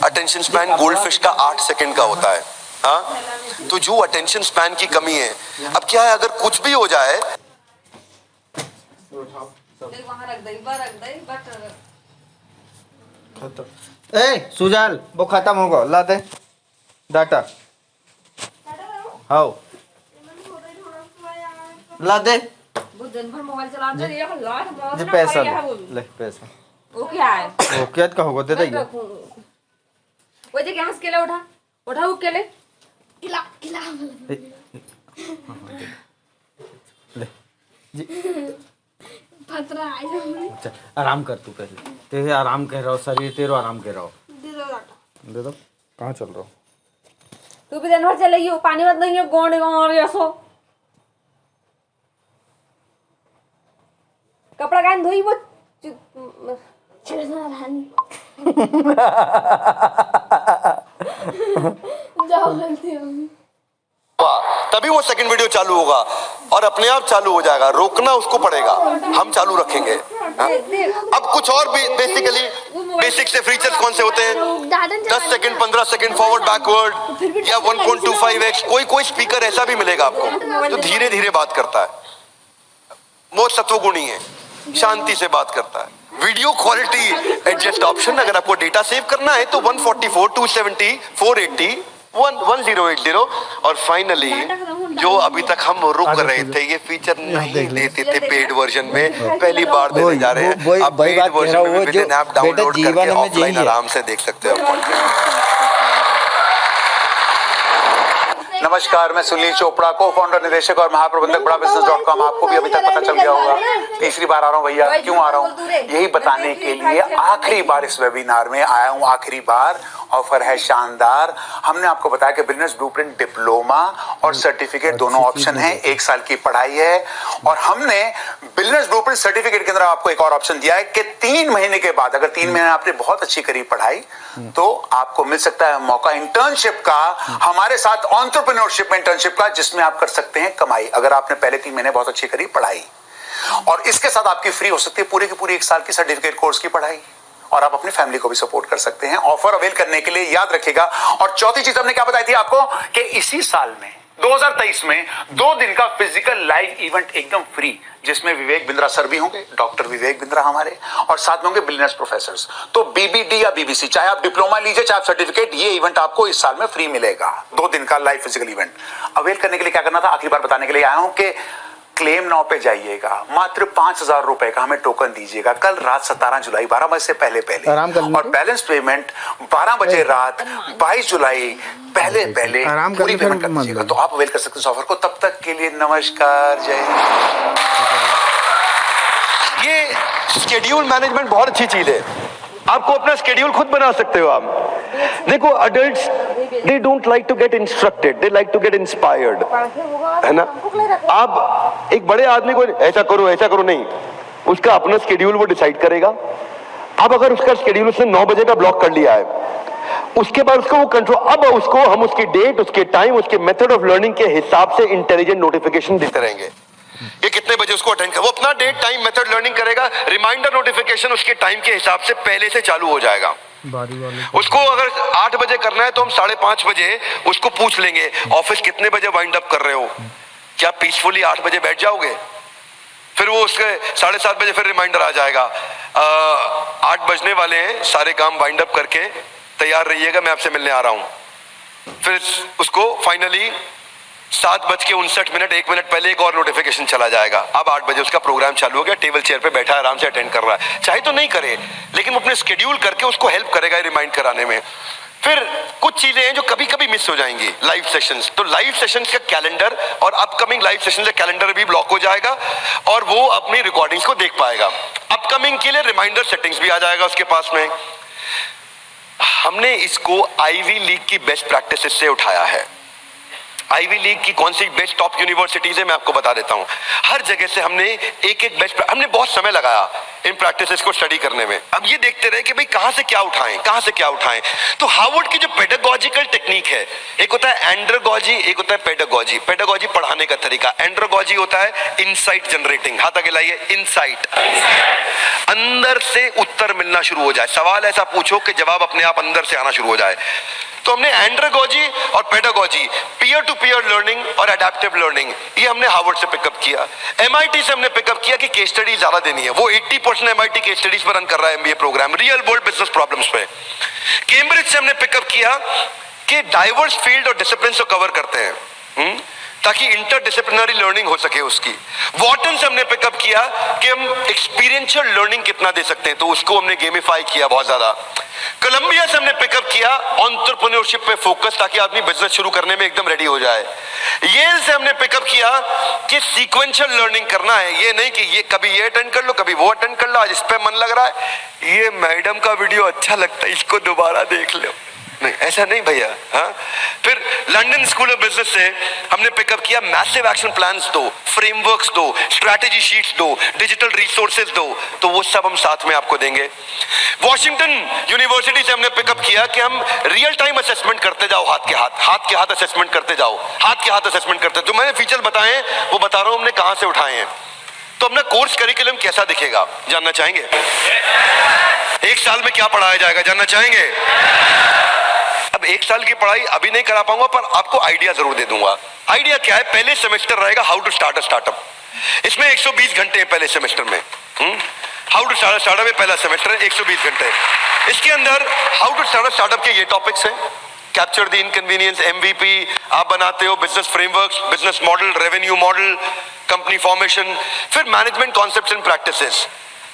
अटेंशन स्पैन गोल्ड फिश का 8 सेकंड का होता है। हाँ, तो जो अटेंशन स्पैन की कमी है, अब क्या है, अगर कुछ भी हो जाए, ए सुजाल, वो खत्म होगा, ला दे डाटा। हाँ ला दे दिन भर मोबाइल चलाते रहिए, लाख मौत जी ना पैसा करिए वो। ले पैसा। वो क्या है? वो क्या का होगा, दे दे। वो जे गैस केले उठा वो केले किला किला ले जी। पतरा आई। अच्छा आराम कर तू पहले, तेरे आराम कह रहा हो, शरीर तेरा आराम कह रहा हो। दे दो डाटा। दे दो। कहाँ चल रहा हो? तू भी दिन भर चलेगी, पानी मत नहीं है, गोंड गोंड ऐसो कपड़ा कान धोई वो जाओ गलती होगी। तभी वो सेकंड वीडियो चालू होगा और अपने आप चालू हो जाएगा। रोकना उसको पड़ेगा, हम चालू रखेंगे। अब कुछ और भी बेसिक से फीचर्स कौन से होते हैं? 10 सेकंड, 15 सेकंड फॉरवर्ड बैकवर्ड, या 1.25x। कोई स्पीकर ऐसा भी मिलेगा आपको जो धीरे धीरे बात करता है, वो सत्वगुणी है, शांति से बात करता है। वीडियो क्वालिटी एडजस्ट ऑप्शन, अगर आपको डेटा सेव करना है तो 144, 270, 480 1080 और फाइनली जो अभी तक हम रुक रहे थे, ये फीचर नहीं देते थे पेड वर्जन में, पहली बार देने जा रहे हैं। आप पेड वर्जन में विद इन ऐप डाउनलोड करके ऑफलाइन आराम से देख सकते हो। नमस्कार, मैं सुनील चोपड़ा, को फाउंडर, निदेशक और महाप्रबंधक बड़ा बिजनेस.com। आपको भी अभी तक पता चल गया होगा, तीसरी बार आ रहा हूँ भैया। क्यों आ रहा हूँ? यही बताने के लिए आखिरी बार इस वेबिनार में आया हूँ। आखिरी बार ऑफर है शानदार। हमने आपको बताया कि बिजनेस ब्लूप्रिंट डिप्लोमा और सर्टिफिकेट दोनों ऑप्शन है, 1 साल की पढ़ाई है। और हमने बिजनेस ब्लूप्रिंट सर्टिफिकेट के अंदर आपको एक और ऑप्शन दिया है कि 3 महीने के बाद, अगर 3 महीने आपने बहुत अच्छी करी पढ़ाई, तो आपको मिल सकता है मौका इंटर्नशिप का, हमारे साथ एंटरप्रेन्योरशिप में इंटर्नशिप का, जिसमें आप कर सकते हैं कमाई, अगर आपने पहले 3 महीने बहुत अच्छी करी पढ़ाई। और इसके साथ आपकी फ्री हो सकती है पूरी की पूरी 1 साल की सर्टिफिकेट कोर्स की पढ़ाई, और आप अपनी फैमिली को भी सपोर्ट कर सकते हैं। ऑफर अवेल करने के लिए याद रखिएगा। और चौथी चीज हमने क्या बताई थी आपको कि इसी साल में 2023 में 2 दिन का फिजिकल लाइव इवेंट एकदम फ्री, जिसमें विवेक बिंद्रा सर भी होंगे, डॉक्टर विवेक बिंद्रा हमारे, और साथ में होंगे बिजनेस प्रोफेसर्स। तो बीबीडी या बीबीसी, चाहे आप डिप्लोमा लीजिए चाहे आप सर्टिफिकेट, ये इवेंट आपको इस साल में फ्री मिलेगा। 2 दिन का लाइव फिजिकल इवेंट अवेल करने के लिए क्या करना था, आखिरी बार बताने के लिए आया हूं कि क्लेम नाउ पे जाइएगा, मात्र 5000 रुपए का हमें टोकन दीजिएगा कल रात 17 जुलाई 12 बजे से पहले और बैलेंस पेमेंट 12 बजे रात 22 जुलाई पहले पूरी पेमेंट कर दीजिएगा। तो आप अवेल कर सकते हैं ऑफर को। तब तक के लिए नमस्कार, जय हिंद। ये शेड्यूल मैनेजमेंट बहुत अच्छी चीज है, आपको अपना शेड्यूल खुद बना सकते हो आप। देखो adults they don't like to get instructed, they like to get inspired, है ना। आप एक बड़े आदमी को ऐसा करो नहीं, उसका अपना शेड्यूल वो डिसाइड करेगा। अब अगर उसका शेड्यूल उसने 9 बजे का ब्लॉक कर लिया है, उसके बाद उसको वो कंट्रोल, अब उसको हम उसकी डेट, उसके टाइम, उसके मेथड ऑफ लर्निंग के हिसाब से इंटेलिजेंट नोटिफिकेशन देते रहेंगे। ये कितने बजे उसको अटेंड कर, वो अपना डेट टाइम मेथड लर्निंग करेगा, रिमाइंडर नोटिफिकेशन उसके टाइम के हिसाब से पहले से चालू हो जाएगा। उसको अगर 8 बजे करना है तो हम 5:30 बजे उसको पूछ लेंगे ऑफिस कितने बजे वाइंड अप कर रहे हो, क्या पीसफुली 8 बजे बैठ जाओगे। फिर वो उसके 7:30 बजे फिर रिमाइंडर आ जाएगा, 8 बजने वाले हैं, सारे काम वाइंड अप करके तैयार रहिएगा, मैं आपसे मिलने आ रहा हूं। फिर उसको फाइनली 7:59 1 मिनट पहले एक और नोटिफिकेशन चला जाएगा। अब 8 बजे उसका प्रोग्राम चालू हो गया, टेबल चेयर पे बैठा आराम से अटेंड कर रहा है। चाहे तो नहीं करे, लेकिन वो अपने स्केड्यूल करके उसको हेल्प करेगा रिमाइंड कराने में। फिर कुछ चीजें हैं जो कभी कभी मिस हो जाएंगी, लाइव सेशंस। तो लाइव सेशंस का कैलेंडर और अपकमिंग लाइव सेशंस का कैलेंडर भी ब्लॉक हो जाएगा और वो अपनी रिकॉर्डिंग्स को देख पाएगा। अपकमिंग के लिए रिमाइंडर सेटिंग्स भी आ जाएगा उसके पास में। हमने इसको आईवी लीग की बेस्ट प्रैक्टिसेस से उठाया है। आईवी लीग की कौन सी बेस्ट टॉप यूनिवर्सिटीज है मैं आपको बता देता हूं। हर जगह से हमने एक बेस्ट, हमने बहुत समय लगाया इन प्रैक्टिसेस को स्टडी करने में। अब ये देखते रहे कि भाई कहां से क्या उठाएं। तो हार्वर्ड की जो पेडागॉजिकल टेक्निक है, एक होता है एंड्रागॉजी, एक होता है पेडागॉजी। पेडागॉजी पढ़ाने का तरीका, एंड्रागॉजी होता है इनसाइट जनरेटिंग। हाथ आगे लाइए, इनसाइट, अंदर से उत्तर मिलना शुरू हो जाए, सवाल ऐसा पूछो कि जवाब अपने आप अंदर से आना शुरू हो जाए। तो हमने एंड्रागॉजी और pedagogy, peer to peer learning और एडेप्टिव लर्निंग, ये हमने हार्वर्ड से पिकअप किया। एमआईटी से हमने पिकअप किया कि केस स्टडी ज्यादा देनी है, वो 80% एमआईटी केस स्टडीज पर रन कर रहा है MBA program, real world business problems पे। कैम्ब्रिज से हमने पिकअप किया कि डाइवर्स फील्ड और डिसिप्लिन को कवर करते हैं ताकि इंटरडिसिप्लिनरी लर्निंग हो सके उसकी। वॉर्टन से हमने पिकअप किया कि हम एक्सपीरियंशियल लर्निंग कितना दे सकते हैं, तो उसको हमने गेमिफाई किया बहुत ज्यादा। कोलंबिया से हमने पिकअप किया एंटरप्रेन्योरशिप पे फोकस, ताकि आदमी बिजनेस शुरू करने में एकदम रेडी हो जाए। येल से हमने पिकअप किया कि सीक्वेंशियल लर्निंग करना है, ये नहीं कि ये कभी ये अटेंड कर लो कभी वो अटेंड कर लो, आज इस पे मन लग रहा है, ये मैडम का वीडियो अच्छा लगता है इसको दोबारा देख लो, नहीं ऐसा नहीं भैया। हाँ, फिर लंदन स्कूल ऑफ बिजनेस से हमने पिकअप किया मैसिव एक्शन प्लान्स दो, फ्रेमवर्क्स दो, स्ट्रैटेजी शीट्स दो, डिजिटल रिसोर्सेज दो, तो वो सब हम साथ में आपको देंगे। वॉशिंगटन यूनिवर्सिटी से हमने पिकअप किया कि हम रियल टाइम असेसमेंट करते जाओ, हाथ के हाथ असेसमेंट करते जाओ, जो मैंने फीचर बताए वो बता रहा हूं हमने कहां से उठाए हैं। तो अपना कोर्स करिकुलम कैसा दिखेगा जानना चाहेंगे? 1 साल में क्या पढ़ाया जाएगा जानना चाहेंगे? अब 1 साल की पढ़ाई अभी नहीं करा पाऊंगा, पर आपको आइडिया जरूर दे दूंगा। आइडिया क्या है? पहले सेमेस्टर रहेगा how to start a startup, इसमें 120 घंटे हैं पहले सेमेस्टर में। How to start a startup में पहला सेमेस्टर है 120 घंटे। इसके अंदर how to start a startup के ये टॉपिक्स हैं, कैप्चर द इनकन्वीनियंस, MVP आप बनाते हो, business frameworks, business model, revenue model, company formation, फिर मैनेजमेंट कॉन्सेप्ट्स एंड प्रैक्टिसेस।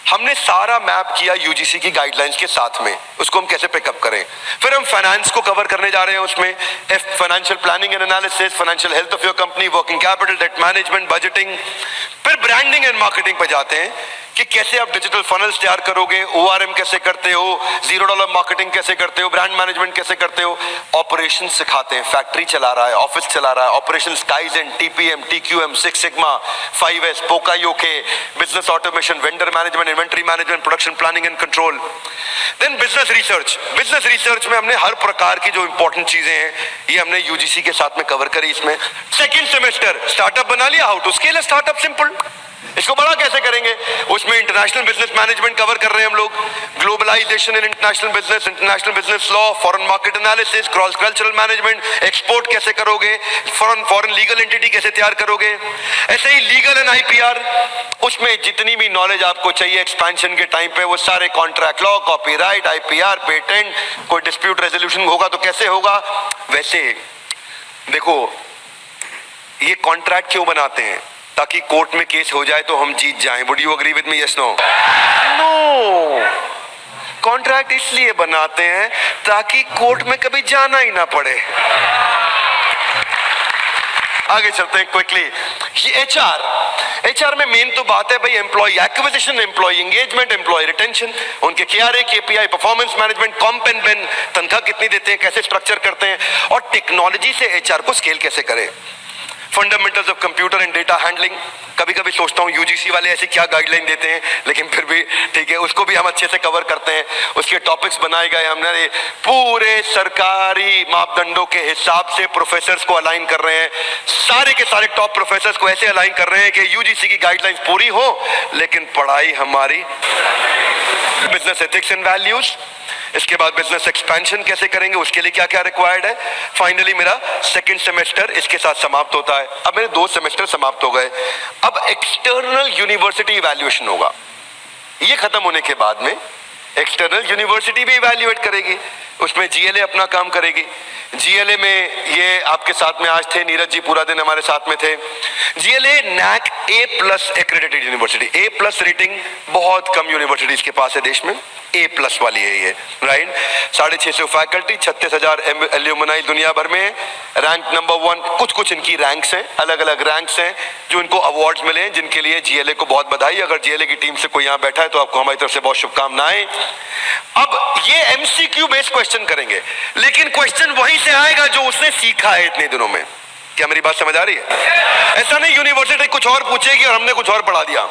हमने सारा मैप किया यूजीसी की गाइडलाइंस के साथ में, उसको हम कैसे पिकअप करें। फिर हम फाइनेंस को कवर करने जा रहे हैं, उसमें financial planning and analysis, financial health of your company, working capital, debt management, budgeting. फिर ब्रांडिंग एंड मार्केटिंग पे जाते हैं कि कैसे आप डिजिटल फनल्स तैयार करोगे, ORM कैसे करते हो, $0 मार्केटिंग कैसे करते हो, ब्रांड मैनेजमेंट कैसे करते हो। ऑपरेशन सिखाते हैं, फैक्ट्री चला रहा है, ऑफिस चला रहा है, operation, kaizen, TPM, TQM, 6 sigma, 5S, pokayoke, business automation, vendor management, inventory management, production planning and control. Then business research. Business research में हमने हर प्रकार की जो इंपॉर्टेंट चीजें हैं ये हमने यूजीसी के साथ में कवर करी। इसमें सेकंड सेमेस्टर स्टार्टअप बना लिया, how to scale a startup, simple. इसको बड़ा कैसे करेंगे, उसमें इंटरनेशनल बिजनेस मैनेजमेंट कवर कर रहे हैं हम लोग, globalization in international business law, foreign market analysis, cross cultural management, export कैसे करोगे, फॉरेन लीगल एंटिटी कैसे तैयार करोगे, ऐसे ही लीगल एंड IPR। उसमें जितनी भी नॉलेज आपको चाहिए एक्सपेंशन के टाइम पे, वो सारे contract law, copyright, IPR, patent, कोई डिस्प्यूट रेजोल्यूशन होगा तो कैसे होगा। वैसे देखो ये कॉन्ट्रैक्ट क्यों बनाते हैं, ताकि कोर्ट में केस हो जाए तो हम जीत जाएं। Would you agree with me, yes no? No, contract इसलिए बनाते हैं ताकि कोर्ट में कभी जाना ही ना पड़े। आगे चलते हैं क्विकली। ये HR में मेन तो बात है भाई employ acquisition, employ engagement, employ retention, उनके KRA, KPI, performance management, comp and ben, तनख्वाह कितनी देते हैं, कैसे स्ट्रक्चर करते हैं, और टेक्नोलॉजी से HR को स्केल कैसे करें। Fundamentals of computer and data handling. कभी कभी सोचता हूँ यूजीसी वाले ऐसे क्या गाइडलाइन देते हैं, लेकिन फिर भी ठीक है, उसको भी हम अच्छे से कवर करते हैं। उसके टॉपिक्स बनाए गए हमने, पूरे सरकारी मापदंडों के हिसाब से प्रोफेसर्स को अलाइन कर रहे हैं। सारे के सारे टॉप प्रोफेसर्स को ऐसे अलाइन कर रहे हैं कि यूजीसी की गाइडलाइंस पूरी हो लेकिन पढ़ाई हमारी। बिजनेस एथिक्स एंड वैल्यूज, इसके बाद बिजनेस एक्सपेंशन कैसे करेंगे, उसके लिए क्या क्या रिक्वायर्ड है। फाइनली मेरा सेकंड सेमेस्टर इसके साथ समाप्त होता है। अब मेरे 2 सेमेस्टर समाप्त हो गए। अब एक्सटर्नल यूनिवर्सिटी इवैल्यूएशन होगा। ये खत्म होने के बाद में एक्सटर्नल यूनिवर्सिटी भी इवैल्यूएट करेगी, उसमें GLA अपना काम करेगी। GLA में ये आपके साथ में आज थे, नीरज जी पूरा दिन हमारे साथ में थे। GLA NAC A+ accredited university, A+ rating बहुत कम यूनिवर्सिटीज के पास है देश में, A+ वाली है ये, राइट। 650 फैकल्टी, 36,000 एल्यूमनाई दुनिया भर में, रैंक नंबर 1। कुछ इनकी रैंक्स हैं, अलग अलग रैंक्स हैं जो इनको अवार्ड्स मिले हैं, जिनके लिए GLA को बहुत बधाई। अगर GLA की टीम से कोई यहाँ बैठा है तो आपको हमारी तरफ से बहुत शुभकामनाएं। अब ये MCQ बेस्ड क्वेश्चन करेंगे, लेकिन क्वेश्चन वहीं से आएगा जो उसने सीखा है इतने दिनों में। क्या मेरी बात समझ आ रही है? ऐसा नहीं यूनिवर्सिटी कुछ और पूछेगी और हमने कुछ और पढ़ा दिया।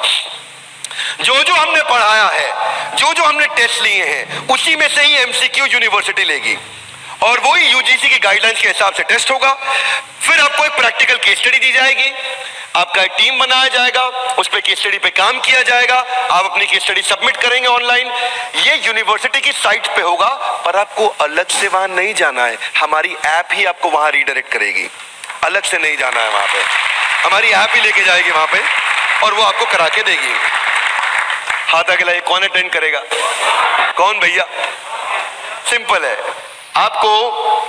जो हमने पढ़ाया है, जो हमने टेस्ट लिए हैं, उसी में से ही MCQ यूनिवर्सिटी लेगी और वही यूजीसी की गाइडलाइंस के हिसाब से टेस्ट होगा। फिर आपको एक प्रैक्टिकल केस स्टडी दी जाएगी, आपका एक टीम बनाया जाएगा, उस पर केस स्टडी पे काम किया जाएगा, आप अपनी केस स्टडी सबमिट करेंगे ऑनलाइन। ये यूनिवर्सिटी की साइट पे होगा, पर आपको अलग से वहां नहीं जाना है, हमारी ऐप ही आपको वहां रीडायरेक्ट करेगी। अलग से नहीं जाना है वहां पे, हमारी ऐप ही लेके जाएगी वहां पे और वो आपको करा के देगी। हाथ आगे लाइए, कौन अटेंड करेगा? कौन भैया? सिंपल है, आपको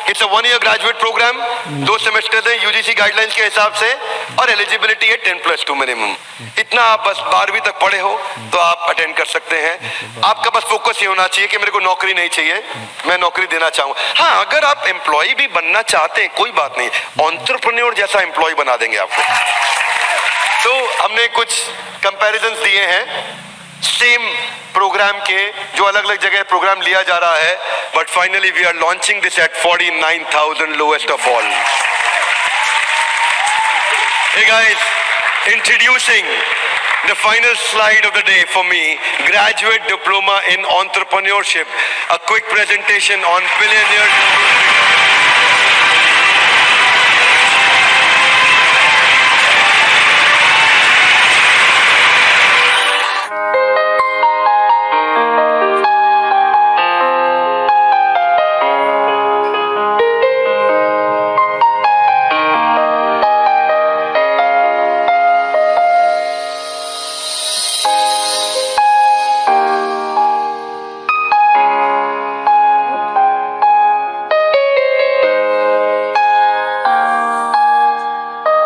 it's a 1 year graduate program, 2 semester है यूजीसी गाइडलाइंस के हिसाब से, और एलिजिबिलिटी है 10+2 मिनिमम। इतना आप बस 12वीं तक पढ़े हो तो आप अटेंड कर सकते हैं। आपका बस फोकस ये होना चाहिए कि मेरे को नौकरी नहीं चाहिए, मैं नौकरी देना चाहूंगा। हाँ, अगर आप एम्प्लॉय भी बनना चाहते हैं कोई बात नहीं, एंटरप्रेन्योर जैसा एम्प्लॉय बना देंगे आपको। तो हमने कुछ कंपैरिजंस दिए हैं सेम प्रोग्राम के, जो अलग अलग जगह प्रोग्राम लिया जा रहा है, but finally we are launching this at 49,000 lowest of all. Hey guys, introducing the final slide of the day for me, graduate diploma in entrepreneurship, a quick presentation on billionaires.